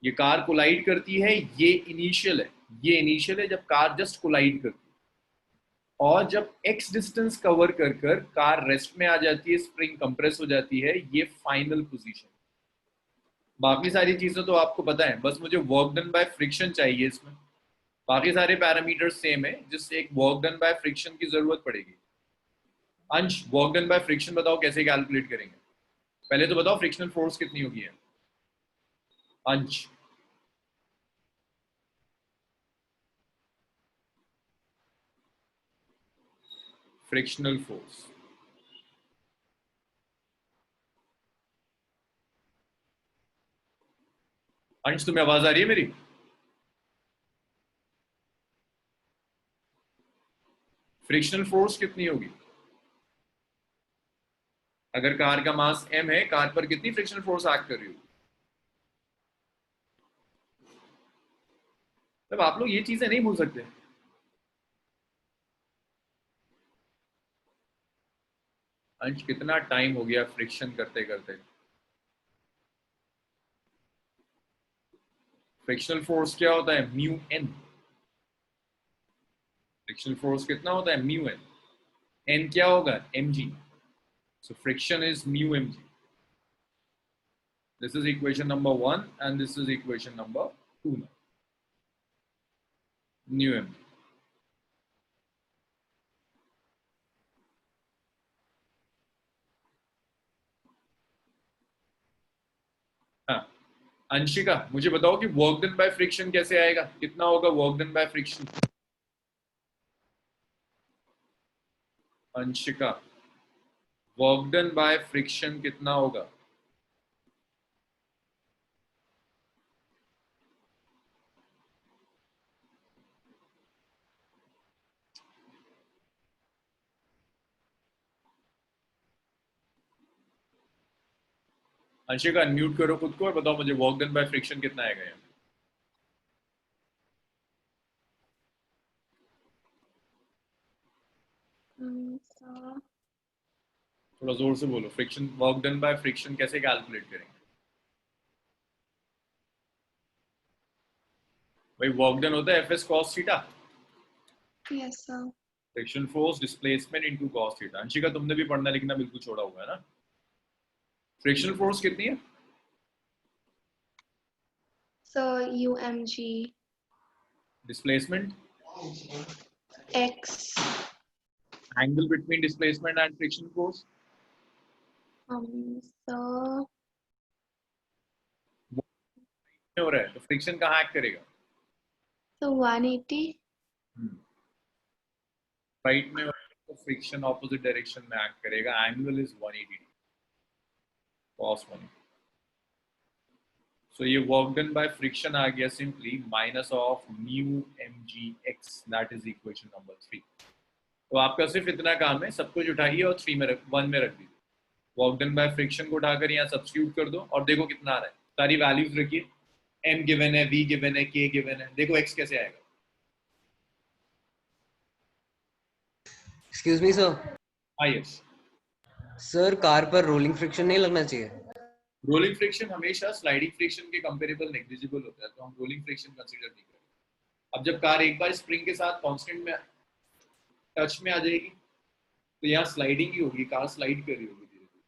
ये कार कोलाइड करती है, ये इनिशियल है, ये इनिशियल है जब कार जस्ट कोलाइड करती है, और जब x डिस्टेंस कवर कर कर कार रेस्ट में आ जाती है, स्प्रिंग कंप्रेस हो जाती है, ये फाइनल पोजीशन। बाकी सारी चीजें तो आपको पता है, बस मुझे वर्क डन बाय फ्रिक्शन चाहिए इसमें। बाकी सारे पैरामीटर्स सेम है, जिससे एक वर्क डन बाय फ्रिक्शन की जरूरत पड़ेगी। अंश, वर्क डन बाय फ्रिक्शन बताओ कैसे कैलकुलेट करेंगे? पहले तो बताओ फ्रिक्शनल फोर्स कितनी होगी है अंश? फ्रिक्शनल फोर्स अंश, तुम्हें आवाज आ रही है मेरी? फ्रिक्शनल फोर्स कितनी होगी? अगर कार का मास m है, कार पर कितनी फ्रिक्शनल फोर्स एक्ट कर रही होगी? तब आप लोग ये चीजें नहीं भूल सकते। अंश, कितना टाइम हो गया फ्रिक्शन करते करते? फ्रिक्शनल फोर्स क्या होता है? Mu N. फ्रिक्शनल फोर्स कितना होता है? Mu N. एन क्या होगा? M g. So friction is mu m g. This is equation number 1 and this is equation number 2 now. Mu m. हाँ, अंशिका मुझे बताओ कि वर्क डन बाय फ्रिक्शन कैसे आएगा, कितना होगा work done by friction? Anshika, work done by friction कितना होगा? अंशिका अनम्यूट करो खुद को और बताओ मुझे वर्क डन बाय फ्रिक्शन कितना आएगा यहाँ? So थोड़ा जोर से बोलो, friction, work done by friction कैसे कैलकुलेट करेंगे? भाई वर्क डन होता है FS cos theta, yes, sir. Friction force displacement into cos theta. Anshika तुमने भी पढ़ना लिखना बिल्कुल छोड़ा हुआ है ना? फ्रिक्शनल फोर्स कितनी है? So UMG displacement, X angle between displacement and friction force. so हो रहा है तो फ्रिक्शन कहाँ एक्ट करेगा? 180 राइट में हो रहा है तो फ्रिक्शन ऑपोजिट डायरेक्शन में एक्ट करेगा, एंगल इज 180 cos 180। सो ये वर्क डन बाय फ्रिक्शन आ गया simply minus of mu m g x, that is equation number 3। तो आपका सिर्फ इतना काम है, सब कुछ उठाइए और 1 में रख दीजिए। वर्क डन बाय फ्रिक्शन को उठाकर यहाँ सब्स्टिट्यूट कर दो और देखो कितना आ रहा है, सारी वैल्यूज रखिए, m गिवन है, v गिवन है, k गिवन है, देखो x कैसे आएगा। Excuse me sir. हाँ यस, सर कार पर रोलिंग फ्रिक्शन नहीं लगना चाहिए? रोलिंग फ्रिक्शन हमेशा स्लाइडिंग फ्रिक्शन के कंपेरेबल नेग्लिजिबल होता है, तो हम रोलिंग फ्रिक्शन कंसीडर नहीं करेंगे। अब जब कार एक बार स्प्रिंग के साथ कांस्टेंट में टच में आ जाएगी तो यहाँ स्लाइडिंग ही होगी, कार स्लाइड कर रही होगी धीरे धीरे।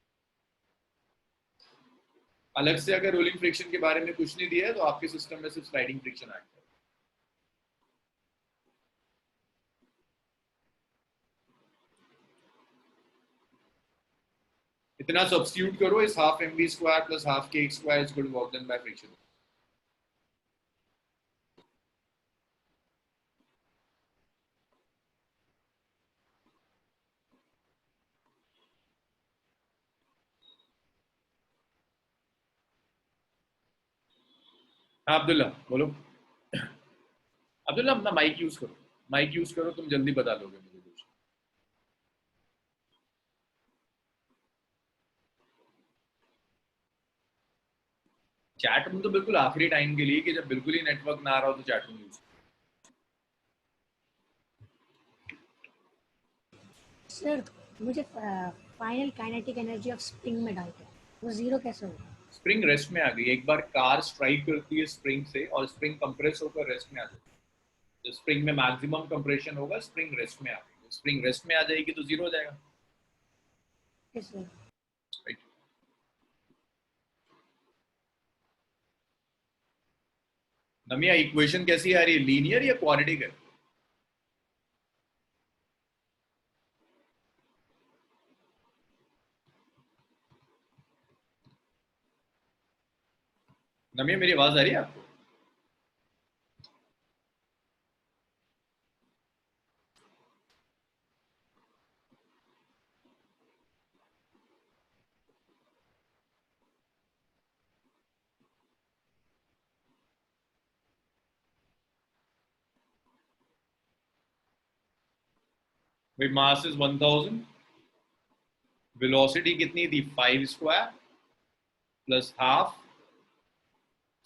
अलग से अगर रोलिंग फ्रिक्शन के बारे में कुछ नहीं दिया है तो आपके सिस्टम में सिर्फ स्लाइडिंग फ्रिक्शन आएगा। इतना सब्स्टिट्यूट करो, इस half M B square plus half K square is equal to work done by friction. हाँ अब्दुल्ला बोलो। अब्दुल्ला अपना माइक यूज करो, माइक यूज करो, तुम जल्दी बता दोगे मुझे कुछ। चैट रूम तो बिल्कुल आखिरी टाइम के लिए, कि जब बिल्कुल ही नेटवर्क ना आ रहा हो तो चैट रूम यूज। सर मुझे final kinetic energy of spring में डाउट है, वो जीरो कैसे होगा? स्प्रिंग रेस्ट में आ गई, एक बार कार स्ट्राइक करती है स्प्रिंग से और स्प्रिंग कंप्रेस होकर रेस्ट में आ जाती है। तो स्प्रिंग में मैक्सिमम कंप्रेशन होगा, स्प्रिंग रेस्ट में आ गई, स्प्रिंग रेस्ट में आ जाएगी तो जीरो हो जाएगा। Yes sir. राइट। नमिया इक्वेशन कैसी आ रही है, लीनियर या क्वाड्रेटिक है? नमिया मेरी आवाज आ रही है आपको? भाई मास इज 1000, वेलोसिटी कितनी थी 5 square plus half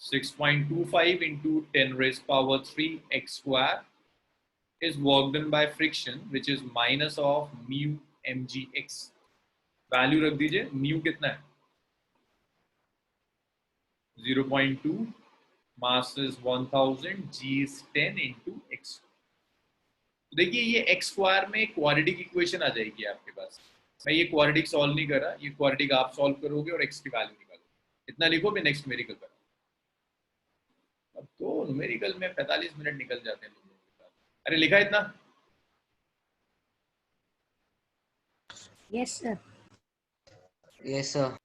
6.25 into 10 raised power 3 x square is work done by friction, which is minus of mu mgx. Value रख दीजिए, mu कितना है 0.2, mass is 1000, g is 10 into x. तो देखिए ये x स्क्वायर में क्वाड्रेटिक इक्वेशन आ जाएगी आपके पास। मैं ये क्वाड्रेटिक सॉल्व नहीं कर रहा, ये क्वाड्रेटिक आप सॉल्व करोगे और x की वैल्यू निकालोगे। इतना लिखो, फिर नेक्स्ट न्यूमेरिकल करो। अब तो न्यूमेरिकल में 45 मिनट निकल जाते हैं तुम लोगों के साथ। अरे लिखा इतना? Yes sir. Yes sir.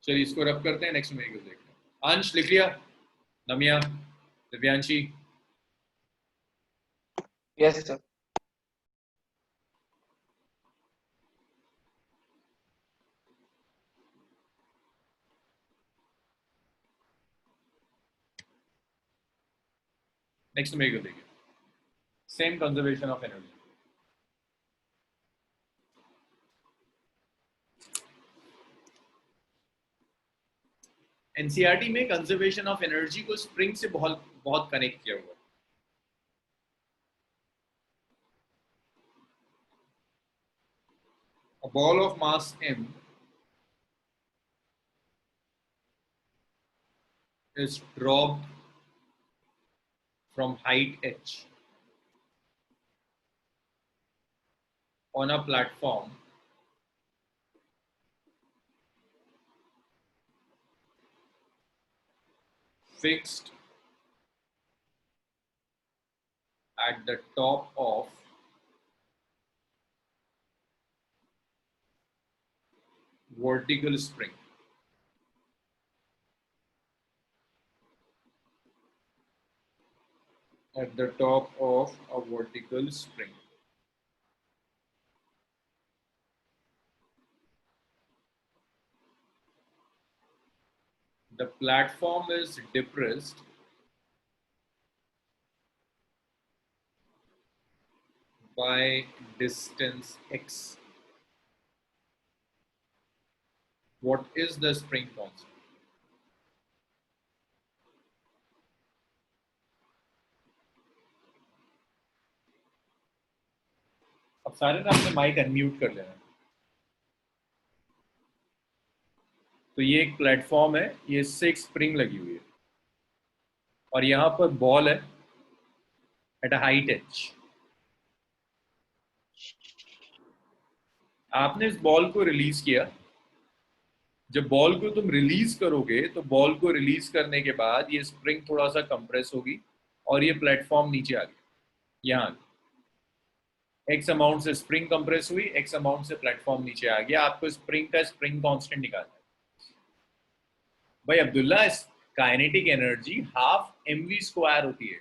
चलिए इसको रब करते हैं, नेक्स्ट न्यूमेरिकल देखते हैं। अंश लिख लिया? Namiya, Divyanshi? Yes sir. Next numerical देखिए, same conservation of energy. NCERT में कंजर्वेशन ऑफ एनर्जी को स्प्रिंग से बहुत बहुत कनेक्ट किया हुआ है। A ball of mass m is dropped from height h on a platform fixed at the top of vertical spring. At the top of a vertical spring. The platform is depressed by distance x. What is the spring constant? अब सारे ना अपने mic unmute कर लेना। तो ये एक platform है, ये इससे एक स्प्रिंग लगी हुई है और यहाँ पर बॉल है एट अ हाइट एच। आपने इस बॉल को रिलीज किया। जब बॉल को तुम रिलीज करोगे तो बॉल को रिलीज करने के बाद ये स्प्रिंग थोड़ा सा कंप्रेस होगी और ये प्लेटफॉर्म नीचे आ गया। यहाँ एक्स अमाउंट से स्प्रिंग कंप्रेस हुई, एक्स अमाउंट से प्लेटफॉर्म नीचे आ गया। आपको स्प्रिंग का स्प्रिंग कांस्टेंट निकालना है। भाई Abdullah, kinetic energy half mv square होती है।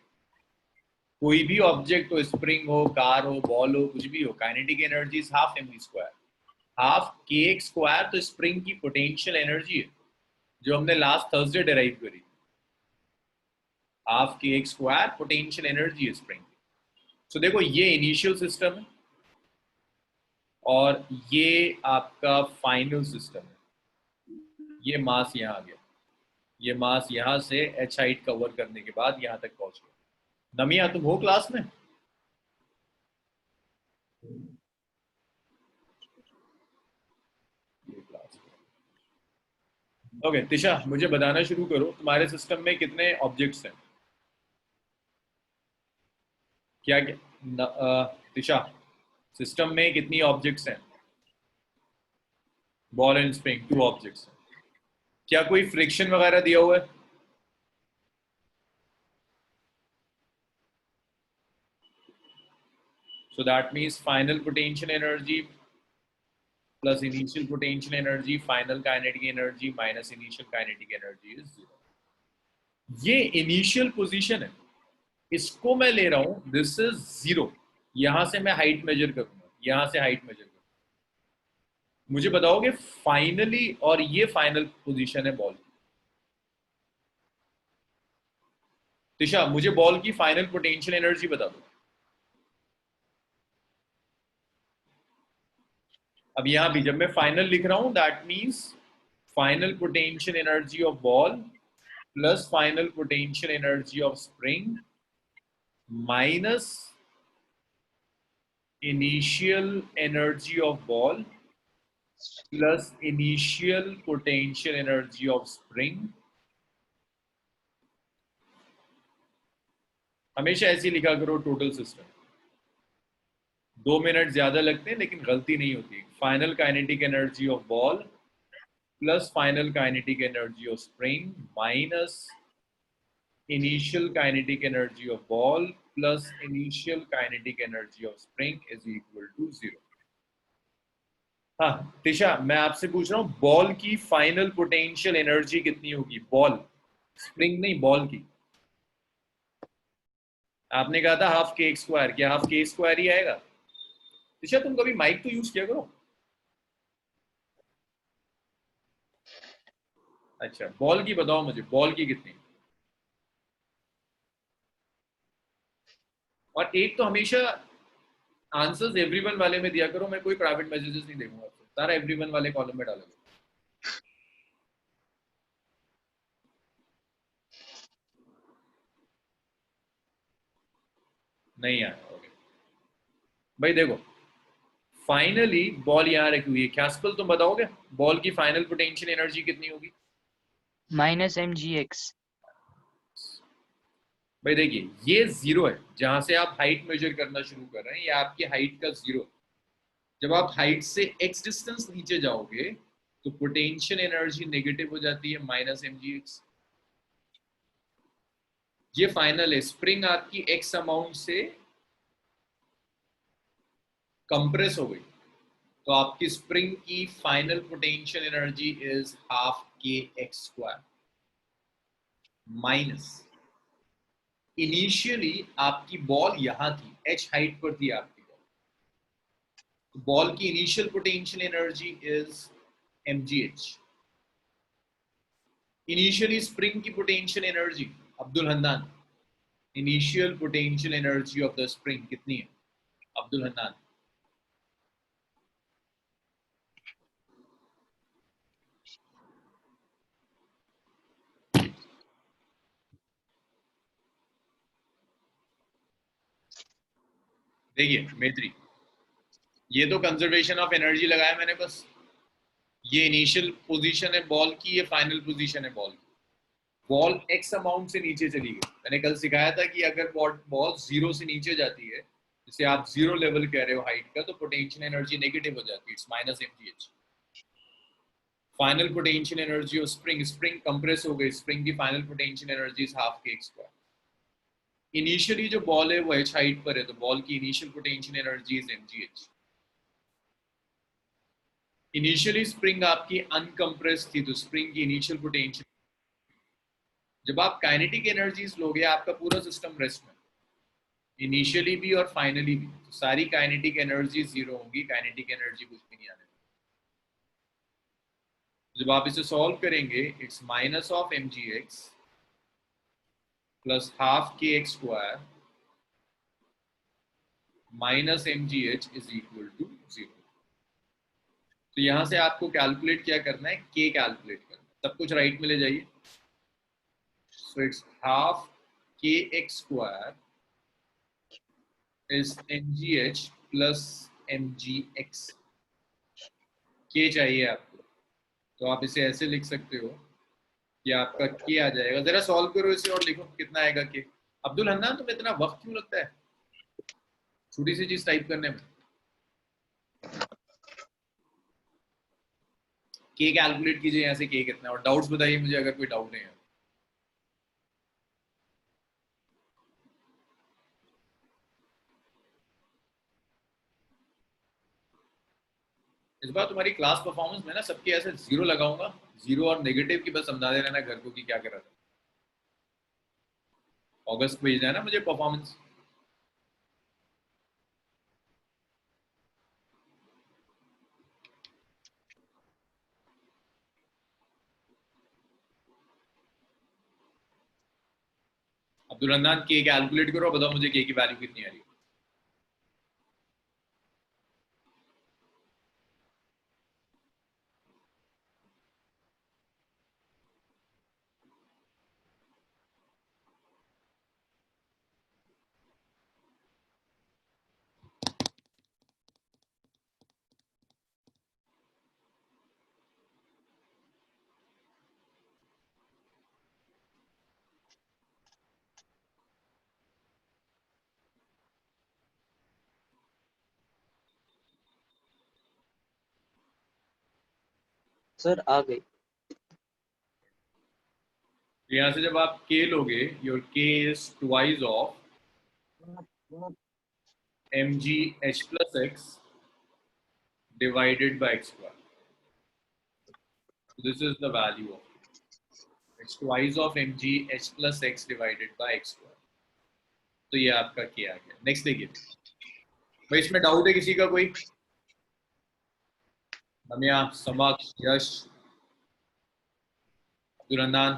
कोई भी ऑब्जेक्ट हो, स्प्रिंग हो, कार हो, बॉल हो, कुछ भी हो, kinetic energy is half mv square. Half kx square तो स्प्रिंग की पोटेंशियल एनर्जी है जो हमने लास्ट थर्सडे डिराइव करी, हाफ के एक्स स्क्वायर पोटेंशियल एनर्जी है स्प्रिंग की। सो देखो ये इनिशियल सिस्टम है और ये आपका फाइनल सिस्टम है। ये मास यहाँ आ गया, ये मास यहाँ से एच हाइट कवर करने के बाद यहाँ तक पहुंच गया। नमिया तुम हो क्लास में? ओके तिशा, मुझे बताना शुरू करो, तुम्हारे सिस्टम में कितने ऑब्जेक्ट्स हैं? क्या तिशा, सिस्टम में कितनी ऑब्जेक्ट्स हैं? बॉल एंड स्प्रिंग, 2 ऑब्जेक्ट्स हैं। क्या कोई फ्रिक्शन वगैरह दिया हुआ है? So that means final potential energy plus initial potential energy, final kinetic energy minus initial kinetic energy is 0. ये इनिशियल पोजीशन है, इसको मैं ले रहा हूं, दिस इज 0। यहां से मैं हाइट मेजर करूंगा, यहां से हाइट मेजर करूंगा। मुझे बताओगे फाइनली, और ये फाइनल पोजीशन है बॉल की। तिशा, मुझे बॉल की फाइनल पोटेंशियल एनर्जी बता दो। अब यहां भी जब मैं फाइनल लिख रहा हूं, that means final potential energy of ball plus final potential energy of spring minus initial energy of ball plus initial potential energy of spring. हमेशा ऐसे लिखा करो टोटल सिस्टम। 2 मिनट ज्यादा लगते हैं लेकिन गलती नहीं होती। Final kinetic energy of ball plus final kinetic energy of spring minus initial kinetic energy of ball plus initial kinetic energy of spring is equal to 0। हाँ तिशा, मैं आपसे पूछ रहा हूं बॉल की फाइनल पोटेंशियल एनर्जी कितनी होगी? बॉल, स्प्रिंग नहीं, बॉल की। आपने कहा था हाफ के एक्स स्क्वायर, क्या हाफ के स्क्वायर ही आएगा? तिशा तुम कभी माइक तो यूज किया करो। अच्छा, बॉल की बताओ मुझे, बॉल की कितनी? और एक तो हमेशा आंसर्स एवरीवन वाले में दिया करो, मैं कोई प्राइवेट मैसेजेस नहीं देखूंगा, सारा एवरीवन वाले कॉलम में डालोगे। नहीं आया, ओके भाई। देखो फाइनली बॉल यहां रखी हुई है, कैस्पल तुम बताओगे बॉल की फाइनल पोटेंशियल एनर्जी कितनी होगी? -mgx। भाई देखिए ये 0 है, जहां से आप हाइट मेजर करना शुरू कर रहे हैं, ये आपकी हाइट का 0। जब आप हाइट से x डिस्टेंस नीचे जाओगे तो पोटेंशियल एनर्जी नेगेटिव हो जाती है, -mgx। ये फाइनल है, स्प्रिंग आपकी x अमाउंट से कंप्रेस हो गई, तो आपकी स्प्रिंग की final potential energy is half के एक्स स्क्वायर माइनस इनिशियली आपकी बॉल यहां थी, h हाइट पर थी आपकी बॉल, तो बॉल की initial potential energy is mgh। Initially spring की potential energy, Abdul Hannan, initial potential energy of the spring कितनी है अब्दुल हन्नान? देखिए मेत्री, ये तो कंजर्वेशन ऑफ एनर्जी लगाया मैंने बस। ये इनिशियल पोजीशन है बॉल की, ये फाइनल पोजीशन है बॉल की। बॉल एक्स अमाउंट से नीचे चली गई। मैंने कल सिखाया था कि अगर बॉल 0 से नीचे जाती है, जैसे आप 0 लेवल कह रहे हो हाइट का, तो पोटेंशियल एनर्जी नेगेटिव हो जाती है, it's -mgh। Final potential energy of spring compress हो गई, स्प्रिंग की final potential energy is half के एक्स स्क्वायर। इनिशियली जो बॉल है वो h हाइट पर है, तो बॉल की initial potential energy is mgh। Initially spring आपकी अनकंप्रेस थी, तो स्प्रिंग की इनिशियल पोटेंशियल, जब आप काइनेटिक एनर्जीज लोगे आपका पूरा सिस्टम रेस्ट में, इनिशियली भी और फाइनली भी, तो सारी काइनेटिक एनर्जी 0 होंगी, काइनेटिक एनर्जी कुछ भी नहीं आने। जब आप इसे सॉल्व करेंगे, it's minus of mgx plus half kx square minus mgh is equal to 0। तो यहां से आपको कैलकुलेट क्या करना है, k कैलकुलेट करना है। सब कुछ राइट में ले जाइए। So it's half kx square is mgh plus mgx। k चाहिए आपको, तो आप इसे ऐसे लिख सकते हो कि आपका k आ जाएगा। जरा सॉल्व करो इसे और लिखो कितना आएगा k। अब्दुल हन्नान, तुम्हें इतना वक्त क्यों लगता है छोटी सी चीज टाइप करने में? k कैलकुलेट कीजिए यहाँ से, k कितना है, और डाउट्स बताइए मुझे अगर कोई डाउट नहीं है। इस बार तुम्हारी क्लास परफॉर्मेंस में ना सबके ऐसे 0 लगाऊंगा, 0 और नेगेटिव की बस समझा दे रहना घर को कि क्या कर रहा था। अगस्त को भेजना है ना मुझे परफॉर्मेंस। अब्दुल हन्नान, के कैलकुलेट करो, बताओ मुझे के की वैल्यू कितनी आ रही है। सर आ गई। यहाँ से जब आप k लोगे, your k is twice of mgh plus x divided by x square. So this is the value of it. It's twice of mgh plus x divided by x square. तो ये आपका k आ गया। Next देखिए भाई, इसमें doubt है किसी का कोई? Ramya, Samaksh, Yash, Abdul Hannan.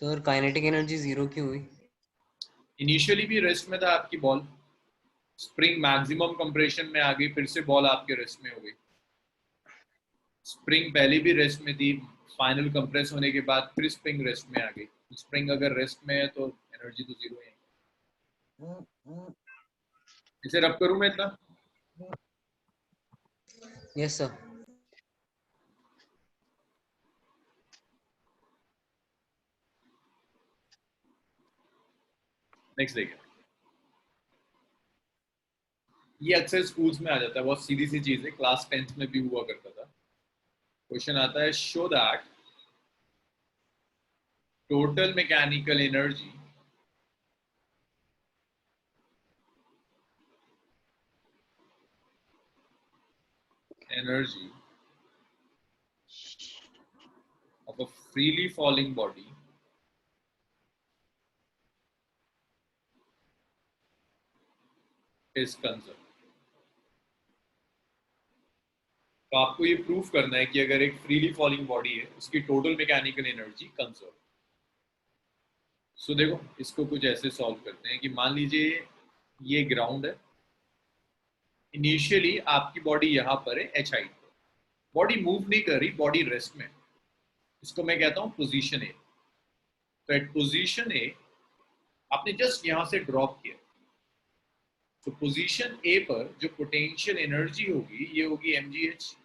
Sir kinetic energy 0 क्यों हुई? इनिशियली भी रेस्ट में था आपकी बॉल, स्प्रिंग मैक्सिमम कंप्रेशन में आ गई, फिर से बॉल आपके रेस्ट में हो गई। स्प्रिंग पहले भी रेस्ट में थी, फाइनल कंप्रेस होने के बाद फिर स्प्रिंग रेस्ट में आ गई। स्प्रिंग अगर रेस्ट में है तो एनर्जी तो 0 है। इसे रब करूं मैं इतना? Yes sir. नेक्स्ट देखिए, ये अक्सर स्कूल्स में आ जाता है, बहुत सीधी सी चीज है, क्लास 10th में भी हुआ करता था। क्वेश्चन आता है, show that total mechanical energy of a freely falling body is conserved. तो आपको ये प्रूफ करना है कि अगर एक फ्रीली फॉलिंग बॉडी है उसकी टोटल मैकेनिकल एनर्जी कंजर्व। सो देखो, इसको कुछ ऐसे सॉल्व करते हैं कि मान लीजिए ये ग्राउंड है, इनिशियली आपकी बॉडी यहाँ पर है h हाइट पर, बॉडी मूव नहीं कर रही, बॉडी रेस्ट में, इसको मैं कहता हूँ पोजीशन ए। तो एट पोजीशन ए आपने जस्ट यहाँ से ड्रॉप किया, तो पोजीशन ए पर जो पोटेंशियल एनर्जी होगी ये होगी mgh।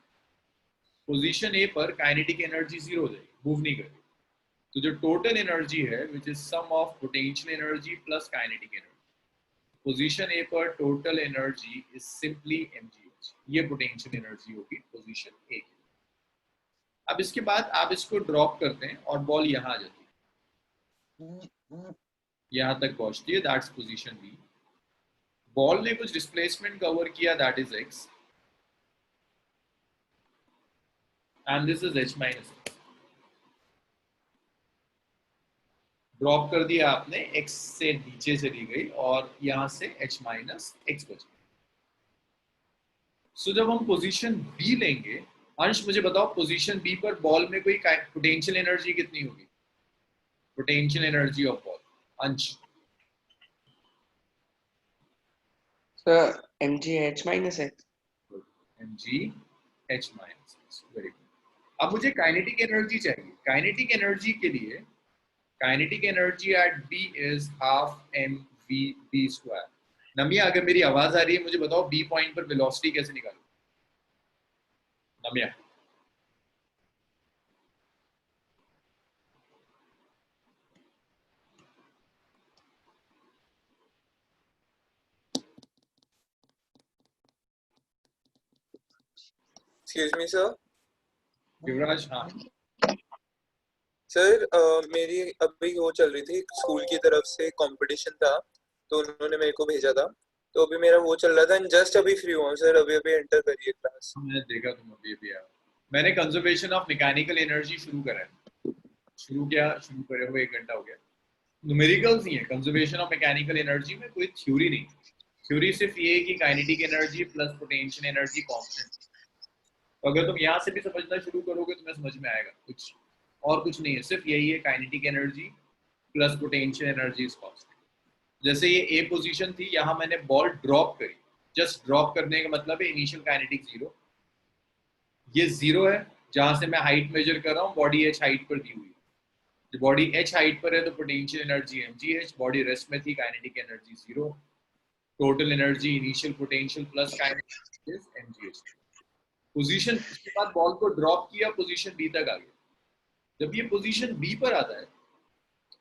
पोजीशन ए पर काइनेटिक एनर्जी 0 हो जाएगी, मूव नहीं करेगी। तो जो टोटल एनर्जी है which is sum of potential energy plus kinetic energy, position A पर total energy is simply mgh। ये पोटेंशियल एनर्जी होगी पोजीशन ए की। अब इसके बाद आप इसको ड्रॉप करते हैं और बॉल यहाँ आ जाती है, यहाँ तक पहुंचती है, दैट्स पोजीशन बी। बॉल ने कुछ डिस्प्लेसमेंट कवर किया, that is x, and this is h minus. Drop कर दिया आपने, x से नीचे चली गई और यहां से h माइनस एक्स बच गई। सो जब हम पोजीशन बी लेंगे, अंश मुझे बताओ पोजीशन बी पर बॉल में कोई पोटेंशियल एनर्जी कितनी होगी? Potential energy of ball, Ansh. Sir mgh minus x. mgh minus x, very good. अब मुझे काइनेटिक एनर्जी चाहिए। काइनेटिक एनर्जी के लिए kinetic energy at B is half M V B square. Namiya अगर मेरी आवाज आ रही है मुझे बताओ बी पॉइंट पर वेलोसिटी कैसे निकालूं? नमिया। Excuse me sir. युवराज, हाँ सर मेरी अभी वो चल रही थी, स्कूल की तरफ से कंपटीशन था तो उन्होंने मेरे को भेजा था, तो अभी मेरा वो चल रहा था एंड जस्ट अभी फ्री हुआ सर, अभी अभी एंटर करिए क्लास। मैंने देखा तुम अभी अभी आया। मैंने कंजर्वेशन ऑफ मैकेनिकल एनर्जी शुरू करा है। शुरू करे हुए 1 घंटा हो गया। न्यूमेरिकल्स ही है। कंजर्वेशन ऑफ मैकेनिकल एनर्जी में कोई थ्योरी नहीं। थ्योरी सिर्फ ये है कि kinetic energy plus potential energy constant. तो अगर तुम यहाँ से भी समझना शुरू करोगे तुम्हें समझ में आएगा, कुछ और कुछ नहीं है, सिर्फ यही है kinetic energy plus potential energy is constant. जैसे ये ए पोजीशन थी, यहाँ मैंने बॉल ड्रॉप करी। जस्ट ड्रॉप करने का मतलब है इनिशियल काइनेटिक 0। ये 0 है जहां से मैं हाइट मेजर कर रहा हूँ, बॉडी एच हाइट पर दी हुई है। जो बॉडी एच हाइट पर है तो potential energy mgh, body rest में थी, kinetic energy 0। Total energy initial potential plus kinetic is mgh। Position, उसके बाद बॉल को ड्रॉप किया, पोजीशन बी तक आ गया। जब ये पोजीशन बी पर आता है,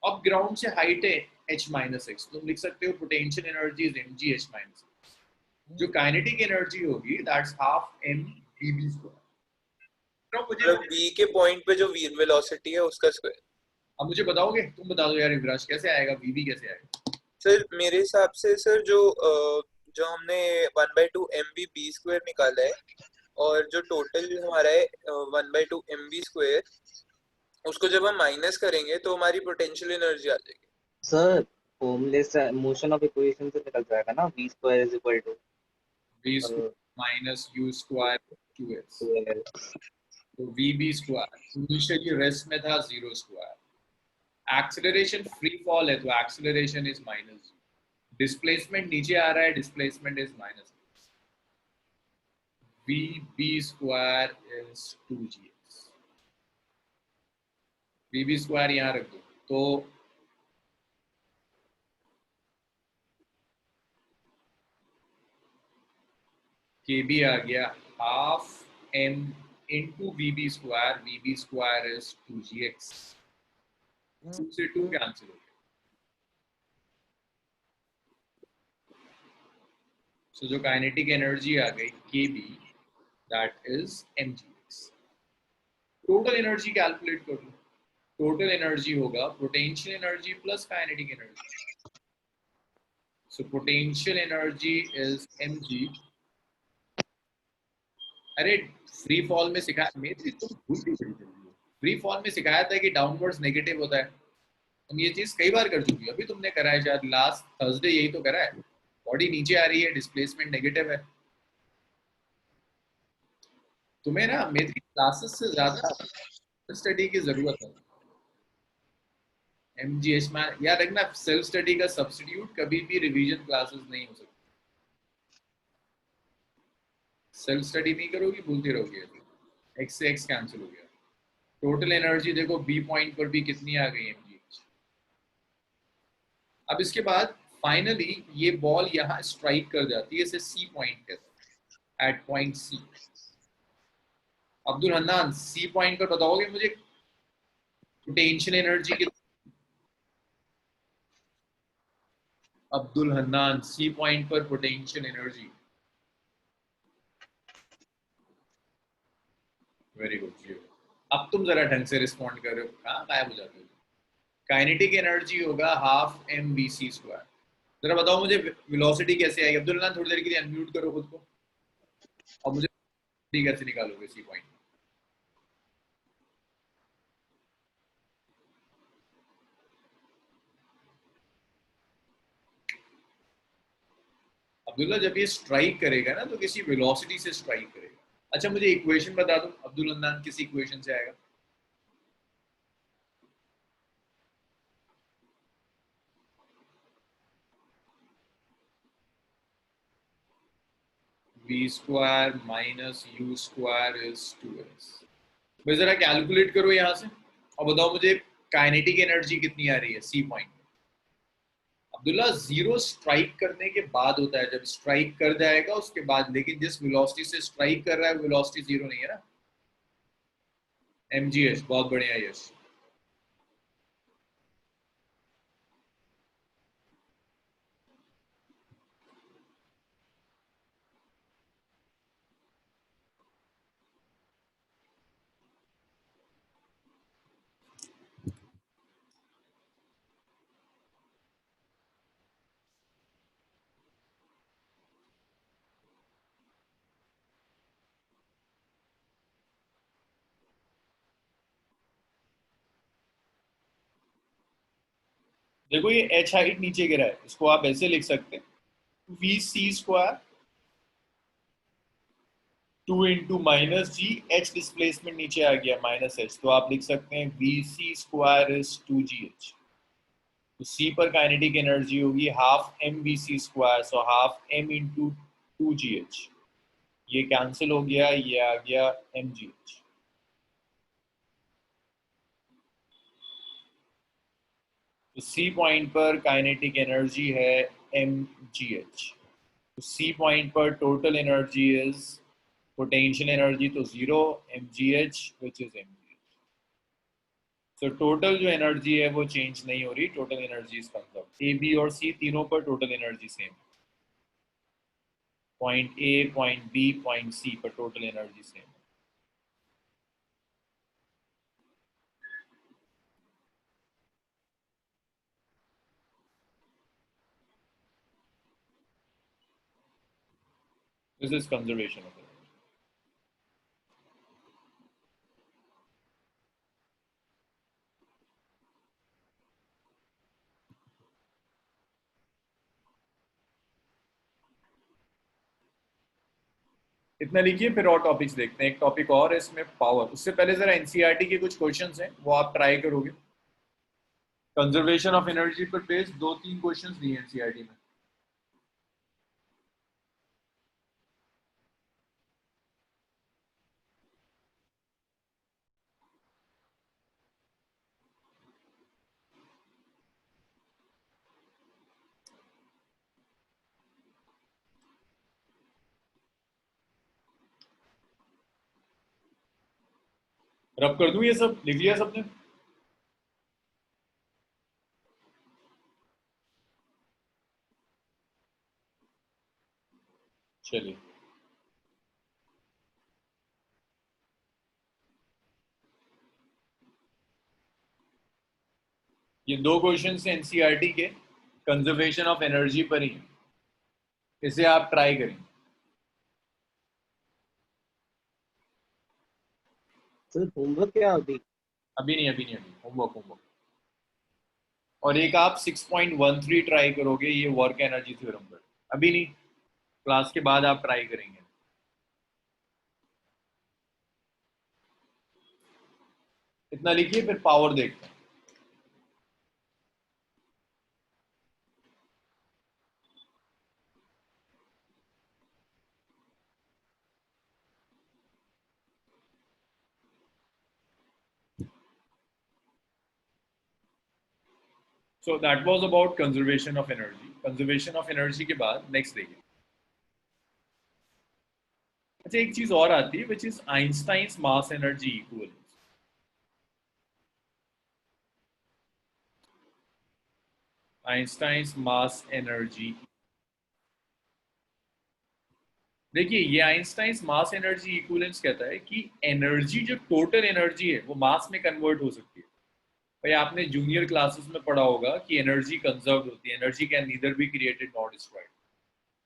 अब ग्राउंड से हाइट है h माइनस एक्स, तुम लिख सकते हो potential energy is mgh minus x. जो काइनेटिक एनर्जी होगी that's half m dv square. मतलब बी के पॉइंट पे जो वेलोसिटी है उसका स्क्वायर। अब मुझे बताओगे, तुम बता दो यार युवराज, कैसे आएगा वीवी, कैसे आएगा? सर मेरे हिसाब से सर जो हमने 1/2 mv b स्क्वायर निकाला है और जो टोटल हमारा है 1/2 mv स्क्वायर, उसको जब हम माइनस करेंगे तो हमारी पोटेंशियल एनर्जी आ जाएगी। सर फॉर्मूले मोशन ऑफ इक्वेशन से निकल जाएगा ना, v square is equal to v minus u square qs। तो vb स्क्वायर इनिशियली रेस्ट में था 0 स्क्वायर। एक्सेलरेशन फ्री फॉल है तो एक्सेलरेशन इज माइनस। डिस्प्लेसमेंट नीचे आ रहा है, displacement is minus. vb square is 2gx। vb square यहाँ रख दो तो kb आ गया half m into vb square. vb square is 2gx। 2 से 2 कैंसिल हो गया। सो जो काइनेटिक एनर्जी आ गई kb, that is mgx। Total energy calculate कर लो। टोटल एनर्जी होगा potential energy plus kinetic energy. So potential energy is mg। अरे free fall में सिखाया मेरी, तुम भूल भी बड़ी जल्दी हो। फ्री फॉल में सिखाया था कि डाउनवर्ड्स नेगेटिव होता है। तुम ये चीज कई बार कर चुकी हो, अभी तुमने करा है, शायद लास्ट थर्सडे यही तो करा है। बॉडी नीचे आ रही है, डिस्प्लेसमेंट नेगेटिव है। तुम्हें ना मेरी क्लासेस से ज्यादा स्टडी की जरूरत है। mgh में याद रखना, सेल्फ स्टडी का सब्स्टिट्यूट कभी भी रिवीजन क्लासेस नहीं हो सकती। सेल्फ स्टडी नहीं करोगी, भूलती रहोगी। x से x कैंसिल हो गया। टोटल एनर्जी देखो बी पॉइंट पर भी कितनी आ गई mgh। अब इसके बाद फाइनली ये बॉल यहाँ स्ट्राइक कर जाती है, इसे सी पॉइंट कहते हैं, at point C. Abdul Hannan, C point पर बताओगे मुझे पोटेंशियल एनर्जी कितनी? अब्दुल हन्नान, सी पॉइंट पर पोटेंशियल एनर्जी। वेरी गुड जी। अब तुम जरा ढंग से रिस्पॉन्ड कर रहे हो, कहाँ गायब हो जाते हो? काइनेटिक एनर्जी होगा half M b c square. जरा बताओ मुझे वेलोसिटी कैसे आएगी? अब्दुल हन्नान थोड़ी देर के लिए अनम्यूट करो खुद को और मुझे कैसे निकालोगे सी पॉइंट? अब्दुल्ला जब ये स्ट्राइक करेगा ना तो किसी वेलोसिटी से स्ट्राइक करेगा। अच्छा मुझे इक्वेशन बता दो अब्दुल अदनान, किस इक्वेशन से आएगा? v square minus u square is 2s। भाई जरा कैलकुलेट करो यहाँ से और बताओ मुझे काइनेटिक एनर्जी कितनी आ रही है C point. Abdullah zero strike करने के बाद होता है, जब स्ट्राइक कर जाएगा उसके बाद, लेकिन जिस वेलोसिटी से स्ट्राइक कर रहा है वेलोसिटी जीरो नहीं है ना। mgh, बहुत बढ़िया यश। देखो ये h हाइट नीचे गिरा है, इसको आप ऐसे लिख सकते हैं v c square 2 into minus g, h displacement नीचे आ गया माइनस एच, तो आप लिख सकते हैं v c square is 2gh। तो सी पर काइनेटिक एनर्जी होगी half M v c square, so half m into 2gh। ये कैंसिल हो गया, ये आ गया mgh। तो सी पॉइंट पर काइनेटिक एनर्जी है mgh। तो सी पॉइंट पर total energy is potential energy तो 0 mgh which is mgh। So total जो एनर्जी है वो चेंज नहीं हो रही, total energy is conserve. A B और सी तीनों पर total energy same, point A, point B, point C पर total energy same. This is conservation of energy. इतना लिखिए, फिर और टॉपिक्स देखते हैं। एक टॉपिक और है इसमें पावर। उससे पहले जरा एनसीईआरटी के कुछ क्वेश्चंस हैं वो आप ट्राई करोगे। कंजर्वेशन ऑफ एनर्जी पर बेस्ड 2-3 क्वेश्चंस दिए एनसीईआरटी में। रब कर दूं ये सब? लिख लिया सबने? चलिए, ये 2 क्वेश्चन एनसीईआरटी के कंजर्वेशन ऑफ एनर्जी पर ही, इसे आप ट्राई करें। सर होमवर्क क्या अभी? अभी नहीं, अभी होमवर्क। और एक आप 6.13 ट्राई करोगे, ये वर्क एनर्जी थ्योरम पर। अभी नहीं, क्लास के बाद आप ट्राई करेंगे। इतना लिखिए, फिर पावर देखते हैं। So that was about conservation of energy. Conservation of energy के बाद नेक्स्ट देखिए। अच्छा एक चीज और आती है which is Einstein's mass energy equivalence। Einstein's mass energy। देखिए ये आइंस्टाइन्स मास एनर्जी इक्विवेलेंस कहता है कि एनर्जी जो टोटल एनर्जी है वो मास में कन्वर्ट हो सकती है। भाई आपने जूनियर क्लासेस में पढ़ा होगा कि एनर्जी कंजर्व होती है, energy can neither be created not destroyed,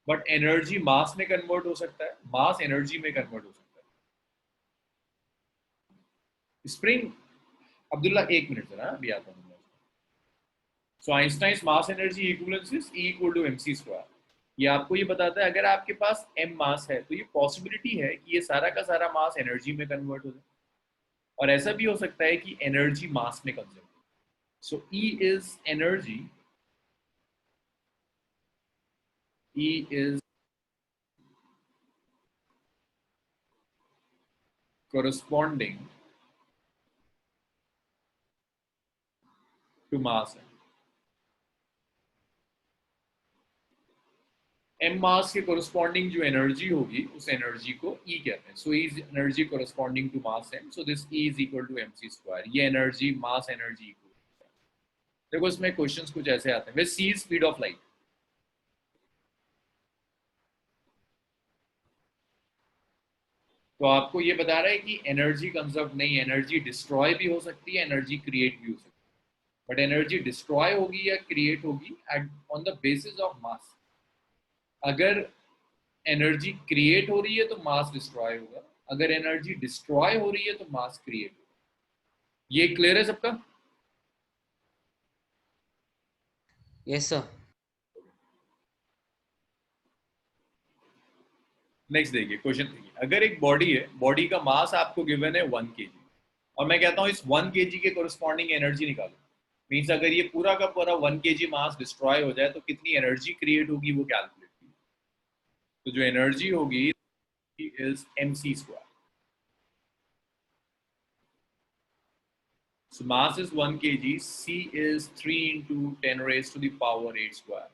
but energy मास में कन्वर्ट हो सकता है, मास एनर्जी में कन्वर्ट हो सकता है। स्प्रिंग, अब्दुल्ला एक मिनट जरा, अभी आता हूँ। So Einstein's mass energy equivalence is E = mc²। ये आपको ये बताता है अगर आपके पास m मास है तो ये पॉसिबिलिटी है कि ये सारा का सारा मास एनर्जी में कन्वर्ट हो जाए, और ऐसा भी हो सकता है कि एनर्जी मास में कंजर्व हो। सो E is energy, E is corresponding to mass है। m मास के corresponding जो एनर्जी होगी उस एनर्जी को E कहते हैं। सो E is energy corresponding to mass m, so this E is equal to mc square। ये एनर्जी मास एनर्जी इक्वल। देखो इसमें क्वेश्चंस कुछ ऐसे आते हैं, वे c स्पीड ऑफ लाइट, तो आपको ये बता रहा है कि एनर्जी कंजर्व नहीं, एनर्जी डिस्ट्रॉय भी हो सकती है, एनर्जी क्रिएट भी हो सकती है, बट एनर्जी डिस्ट्रॉय होगी या क्रिएट होगी on the basis of mass. अगर एनर्जी क्रिएट हो रही है तो मास डिस्ट्रॉय होगा, अगर एनर्जी डिस्ट्रॉय हो रही है तो मास क्रिएट होगा। ये क्लियर है सबका? Yes sir. नेक्स्ट देखिए, क्वेश्चन देखिए, अगर एक बॉडी है, बॉडी का मास आपको गिवन है 1 kg, और मैं कहता हूं इस 1 kg के कोरस्पॉन्डिंग एनर्जी निकालो, मीन्स अगर ये पूरा का पूरा 1 kg मास डिस्ट्रॉय हो जाए तो कितनी एनर्जी क्रिएट होगी वो कैलकुलेट कीजिए। तो जो एनर्जी होगी is mc square. So mass is 1 kg, C is 3 into 10 raised to the power 8 square.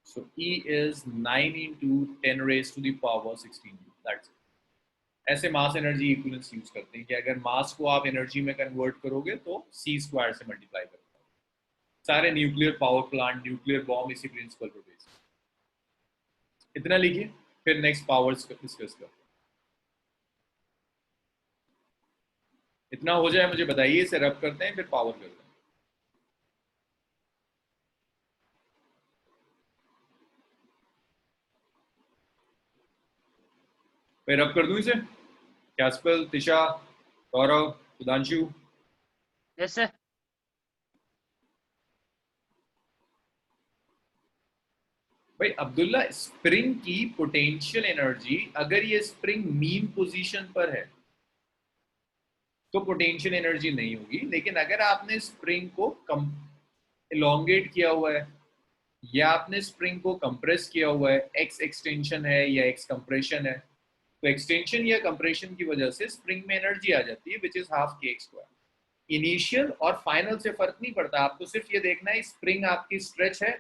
So E is 9 into 10 raised to the power 16. That's it. ऐसे मास एनर्जी इक्विवेलेंस यूज करते हैं कि अगर मास को आप एनर्जी में कन्वर्ट करोगे तो C स्क्वायर से मल्टीप्लाई करोगे। सारे nuclear power plant, nuclear bomb इसी प्रिंसिपल पर बेस्ड। इतना लिखिए, फिर नेक्स्ट पावर्स डिस्कस करते हैं। इतना हो जाए मुझे बताइए, इसे रब करते हैं फिर पावर करते हैं। फिर रब कर दूं इसे? कैस्पल, तिशा, गौरव, सुधांशु? Yes sir. भाई अब्दुल्ला, स्प्रिंग की पोटेंशियल एनर्जी अगर ये स्प्रिंग मीन पोजीशन पर है तो पोटेंशियल एनर्जी नहीं होगी, लेकिन अगर आपने स्प्रिंग को इलोंगेट किया हुआ है या आपने स्प्रिंग को कंप्रेस किया हुआ है, एक्स एक्सटेंशन है या एक्स कंप्रेशन है, तो एक्सटेंशन या कंप्रेशन की वजह से स्प्रिंग में एनर्जी आ जाती है which is half K square. Initial और फाइनल से फर्क नहीं पड़ता, आपको सिर्फ ये देखना है स्प्रिंग आपकी स्ट्रेच है,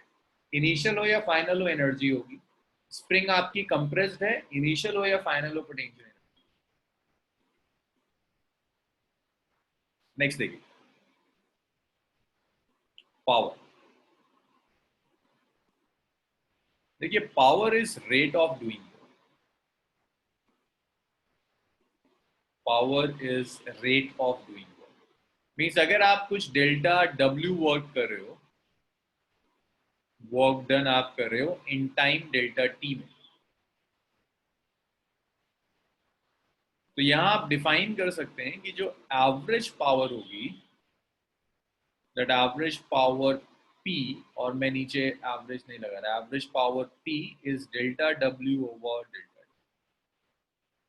इनिशियल हो या फाइनल हो एनर्जी होगी। स्प्रिंग आपकी कंप्रेस्ड है, इनिशियल हो या फाइनल हो पोटेंशियल। नेक्स्ट देखिए, पावर। देखिए power is rate of doing, power is rate of doing work. Means अगर आप कुछ डेल्टा डब्ल्यू वर्क कर रहे हो, वर्क डन आप कर रहे हो इन टाइम डेल्टा टी में, तो यहां आप डिफाइन कर सकते हैं कि जो एवरेज पावर होगी, दैट एवरेज पावर P, और मैं नीचे एवरेज नहीं लगा रहा, average power P is delta W over delta T।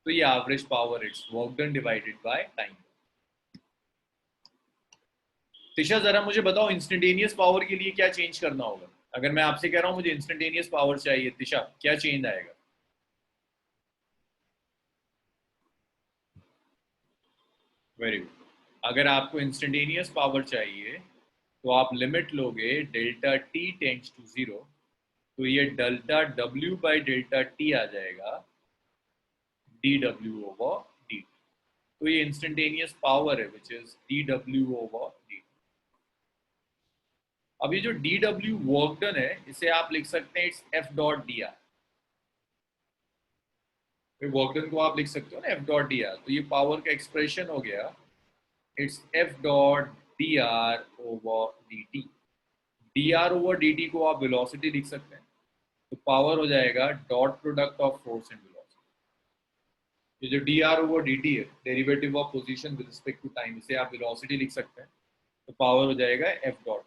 तो ये average power it's work done divided by time. Tisha जरा मुझे बताओ इंस्टेंटेनियस पावर के लिए क्या चेंज करना होगा? अगर मैं आपसे कह रहा हूं मुझे इंस्टेंटेनियस पावर चाहिए, तिशा क्या चेंज आएगा? Very good. अगर आपको इंस्टेंटेनियस पावर चाहिए तो आप लिमिट लोगे डेल्टा T टेंड्स टू 0, तो ये delta W by delta T आ जाएगा dW ओवर dt। तो ये इंस्टेंटेनियस पावर है which is dW over dt। अब ये जो dW वर्क डन है इसे आप लिख सकते हैं it's F dot dr। Work done को आप लिख सकते हो ना F डॉट dr, तो ये पावर का एक्सप्रेशन हो गया it's F dot dr over dt। dr over dt को आप वेलोसिटी लिख सकते हैं, तो पावर हो जाएगा dot product of force and velocity. ये जो dr ओवर dt है, derivative of position with respect to time, इसे आप वेलोसिटी लिख सकते हैं, तो पावर हो जाएगा F डॉट।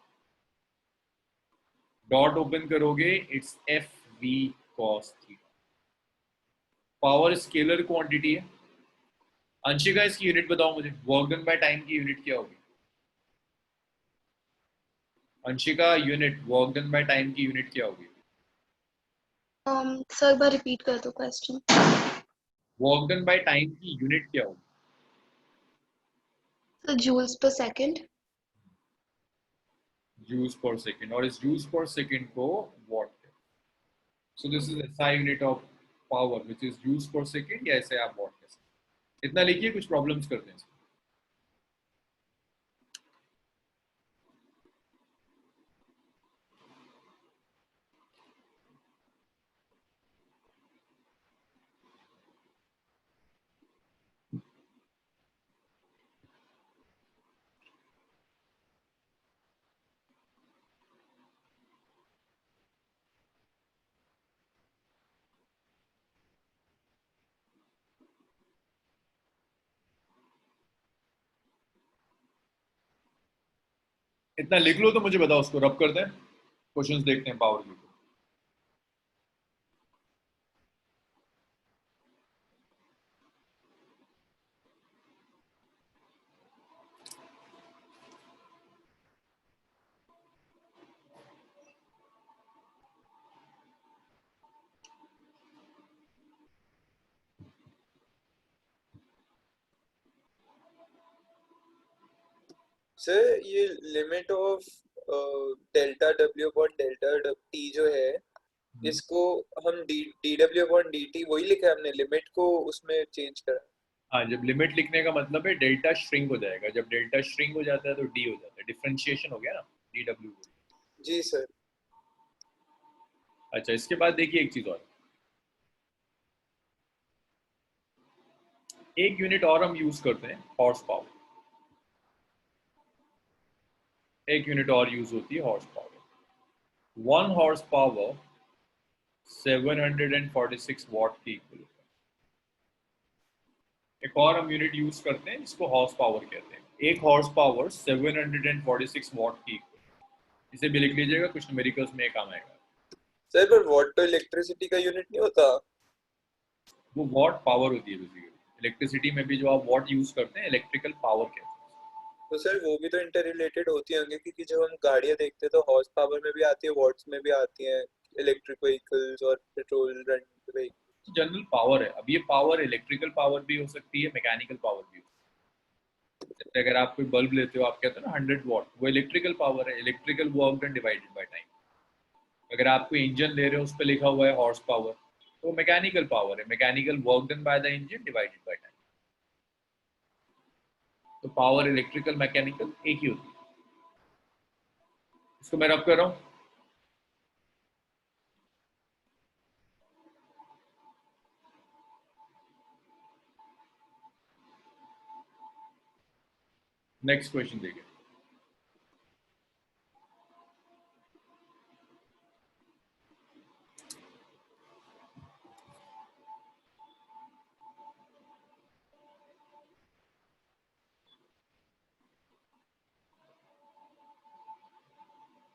डॉट ओपन करोगे it's F v cos theta. Power scalar quantity है. अंशिका इसकी यूनिट बताओ मुझे, वर्क डन बाय टाइम की यूनिट क्या होगी? Anshika unit work done by time की यूनिट क्या होगी? सर एक बार रिपीट कर दो question. Work done by time की यूनिट क्या होगी? Sir joules per second. Joules per second, और इस जूल्स पर सेकंड को वॉट है. सो this is SI unit of power which is joules per second, या ऐसे आप वॉट कह सकते हैं. इतना लिखिए, कुछ प्रॉब्लम्स करते हैं इसमें. इतना लिख लो तो मुझे बताओ, उसको रब करते हैं, क्वेश्चंस देखते हैं पावर के. सर ये limit of delta W upon delta T जो है, इसको हम D W upon D T वही लिखा है हमने, लिमिट को उसमें चेंज करा. हाँ, जब लिमिट लिखने का मतलब है डेल्टा श्रिंक हो जाएगा. जब डेल्टा श्रिंक हो जाता है तो डी हो जाता है. डिफरेंशिएशन हो गया ना, डी डब्ल्यू. जी सर. अच्छा, इसके बाद देखिए एक चीज और, एक यूनिट और हम यूज करते हैं, हॉर्स पावर. एक यूनिट और यूज होती है horse power. 1 horse power 746 what की इक्वल. एक और हम यूनिट यूज करते हैं जिसको हॉर्स पावर कहते हैं. एक हॉर्स पावर 746 वॉट की इक्वल. इसे भी लिख लीजिएगा, कुछ न्यूमेरिकल्स में काम आएगा. सर पर वॉट तो इलेक्ट्रिसिटी का यूनिट नहीं होता. वो वॉट पावर होती है बेसिकली. इलेक्ट्रिसिटी में भी जो आप वॉट यूज करते हैं इलेक्ट्रिकल पावर कहते हैं. तो सर वो भी तो इंटर रिलेटेड होती होंगी, क्योंकि जब हम गाड़ियां देखते हैं तो हॉर्स पावर में भी आती है, वॉट्स में भी आती हैं, इलेक्ट्रिक व्हीकल्स और petrol run vehicles. General power है. अब ये पावर इलेक्ट्रिकल पावर भी हो सकती है, मैकेनिकल पावर भी हो सकती है. जैसे अगर आप कोई बल्ब लेते हो, आप कहते हो ना 100 वॉट, वो इलेक्ट्रिकल पावर है. Electrical work done divided by time. अगर आप कोई इंजन ले रहे हो, उस पर लिखा हुआ है हॉर्स पावर, तो मैकेनिकल पावर है. Mechanical work done by the engine divided by time. तो पावर इलेक्ट्रिकल मैकेनिकल एक ही होती है. इसको मैं रब कर रहा हूं. नेक्स्ट क्वेश्चन देखिए.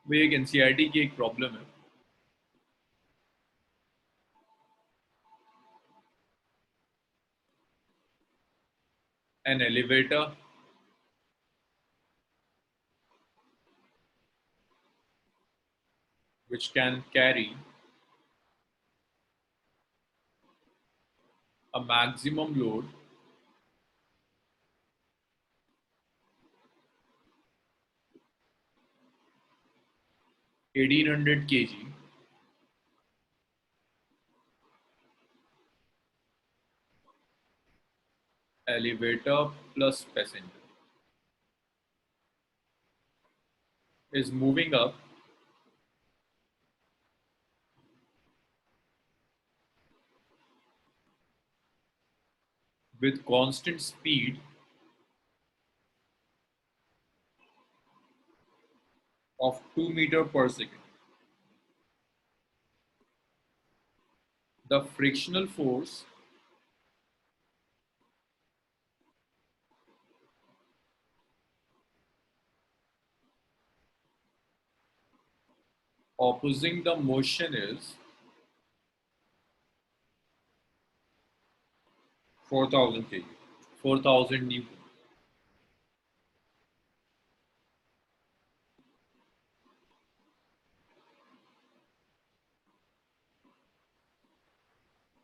वो एक एनसीईआरटी की एक प्रॉब्लम है. An elevator which can carry a maximum load (1800 kg) elevator plus passenger is moving up with constant speed of 2 meters per second. The frictional force opposing the motion is 4000 kg, 4000 Newton.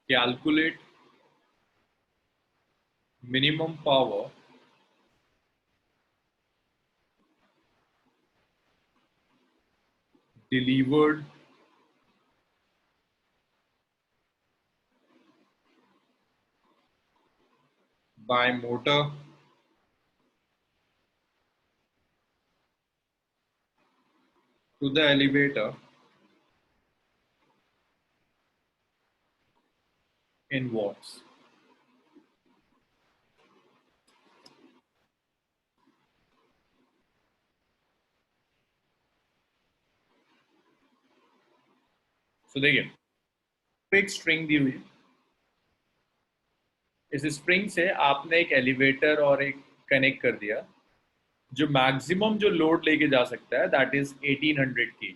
Calculate minimum power delivered by motor to the elevator in watts. So देखिए, एक string दी हुई है, इस spring से आपने एक elevator और एक कनेक्ट कर दिया, जो मैक्सिमम जो लोड लेके जा सकता है दैट इज 1800 kg,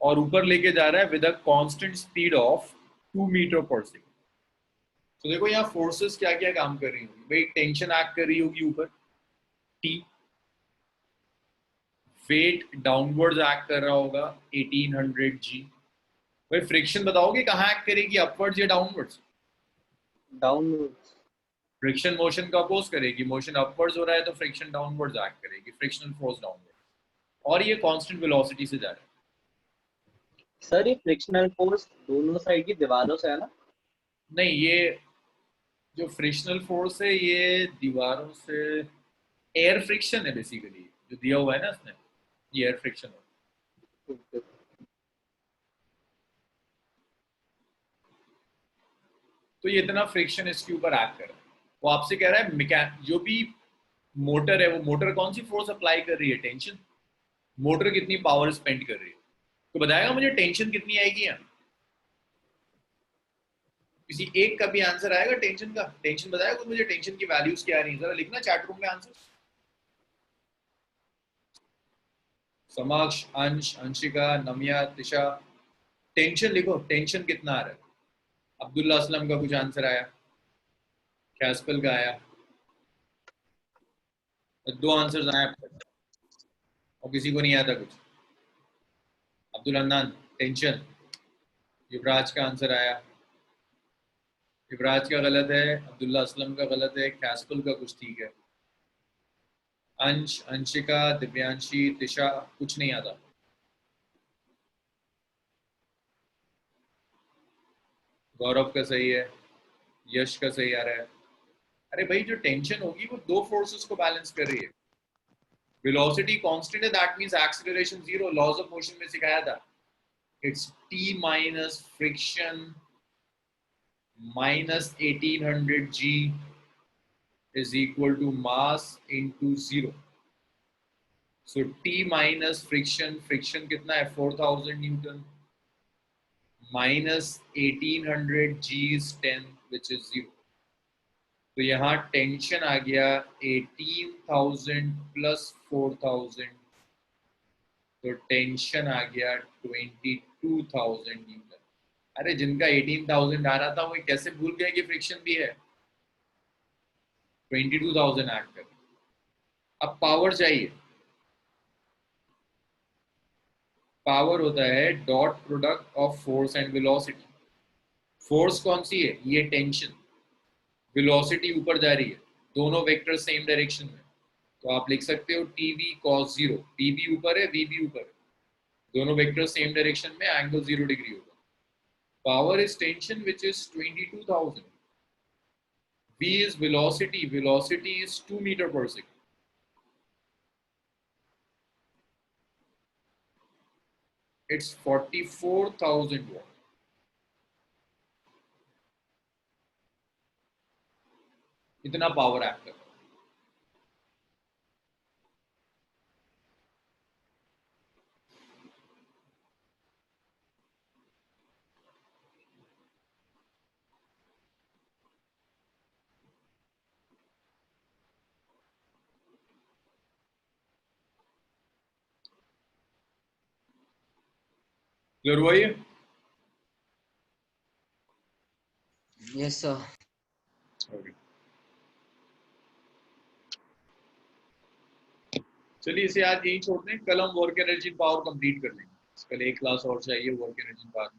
और ऊपर लेके जा रहा है with a constant speed of 2 metre per second. तो देखो यहाँ फोर्सेस क्या क्या काम कर रही होगी भाई, टेंशन एक्ट कर रही होगी ऊपर टी, वेट डाउनवर्ड्स एक्ट कर रहा होगा 1800 g। भाई फ्रिक्शन बताओगे कहाँ एक्ट करेगी, अपवर्ड्स या डाउनवर्ड्स? डाउनवर्ड्स। फ्रिक्शन मोशन का अपोज करेगी, मोशन अपवर्ड्स हो रहा है तो फ्रिक्शन डाउनवर्ड्स एक्ट करेगी, फ्रिक्शनल फोर्स डाउनवर्ड, और ये कांस्टेंट वेलोसिटी से जा रहा है। सर ये फ्रिक्शनल फोर्स दोनों साइड की दीवारों से है ना? नहीं, ये जो फ्रिक्शनल फोर्स है ये दीवारों से, एयर फ्रिक्शन है बेसिकली जो दिया हुआ है ना इसने, ये एयर फ्रिक्शन है। तो ये इतना फ्रिक्शन इसके ऊपर एक्ट कर रहा है। वो आपसे कह रहा है जो भी मोटर है, वो मोटर कौन सी फोर्स अप्लाई कर रही है, टेंशन। मोटर कितनी पावर स्पेंड कर रही है, तो बताएगा मुझे टेंशन कितनी आएगी यहाँ? किसी एक का भी आंसर आएगा टेंशन का? टेंशन बताएगा कुछ मुझे, टेंशन की वैल्यूज क्या आ रही है, जरा लिखना चैट रूम में आंसर। समक्ष, अंश, अंशिका, नमिया, तिशा, टेंशन लिखो, टेंशन कितना आ रहा है? अब्दुल्ला असलम का कुछ आंसर आया, कैस्पल का आया, 2 आंसर्स आए और किसी को नहीं आता कुछ। अब्दुल हन्नान टेंशन, युवराज का आंसर आया, युवराज का गलत है, अब्दुल्ला असलम का गलत है, कैस्पल का कुछ ठीक है, अंश, अंशिका, दिव्यांशी, तिशा कुछ नहीं आता। गौरव का सही है, यश का सही आ रहा है। अरे भाई जो टेंशन होगी वो 2 फोर्सेस को बैलेंस कर रही है, वेलोसिटी कांस्टेंट है that means acceleration 0, laws of motion में सिखाया था, it's t minus friction minus 1800 g is equal to mass into 0. So t minus friction, friction कितना है 4000 Newton, minus 1800 g is 10 which is 0. तो यहाँ टेंशन आ गया 18,000 plus 4,000, तो टेंशन आ गया 22,000 न्यूटन। अरे जिनका 18,000 आ रहा था वो कैसे भूल गए कि फ्रिक्शन भी है, 22,000 एक्ट कर। अब पावर चाहिए, पावर होता है dot product of force and velocity. Force कौन सी है, ये टेंशन, वेलोसिटी ऊपर जा रही है, दोनों वेक्टर सेम डायरेक्शन में, तो आप लिख सकते हो टीवी कॉस 0, टीवी ऊपर है, वी भी ऊपर है, दोनों वेक्टर सेम डायरेक्शन में, एंगल 0 डिग्री होगा। Power is tension which is 22,000. V is velocity. Velocity is 2 meter per second. It's 44,000 watt. इतना पावर एक्ट कर। क्लियर हुआ ये? Yes, sir. Okay. चलिए इसे आज यही छोड़ते हैं, कल हम वर्क एनर्जी पावर कंप्लीट कर लेंगे। कल एक क्लास और चाहिए वर्क एनर्जी पावर,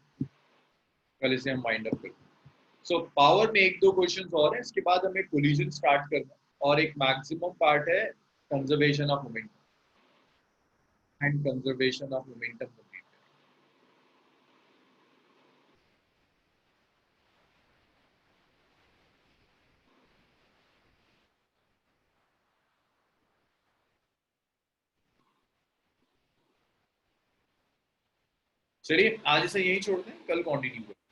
कल इसे हम वाइंड अप करते हैं। सो पावर में एक दो क्वेश्चंस और हैं, इसके बाद हमें कोलिजन स्टार्ट करना है, और एक मैक्सिमम पार्ट है conservation of momentum and conservation of momentum complete. चलिए आज इसे यही छोड़ते हैं, कल कंटिन्यू करेंगे।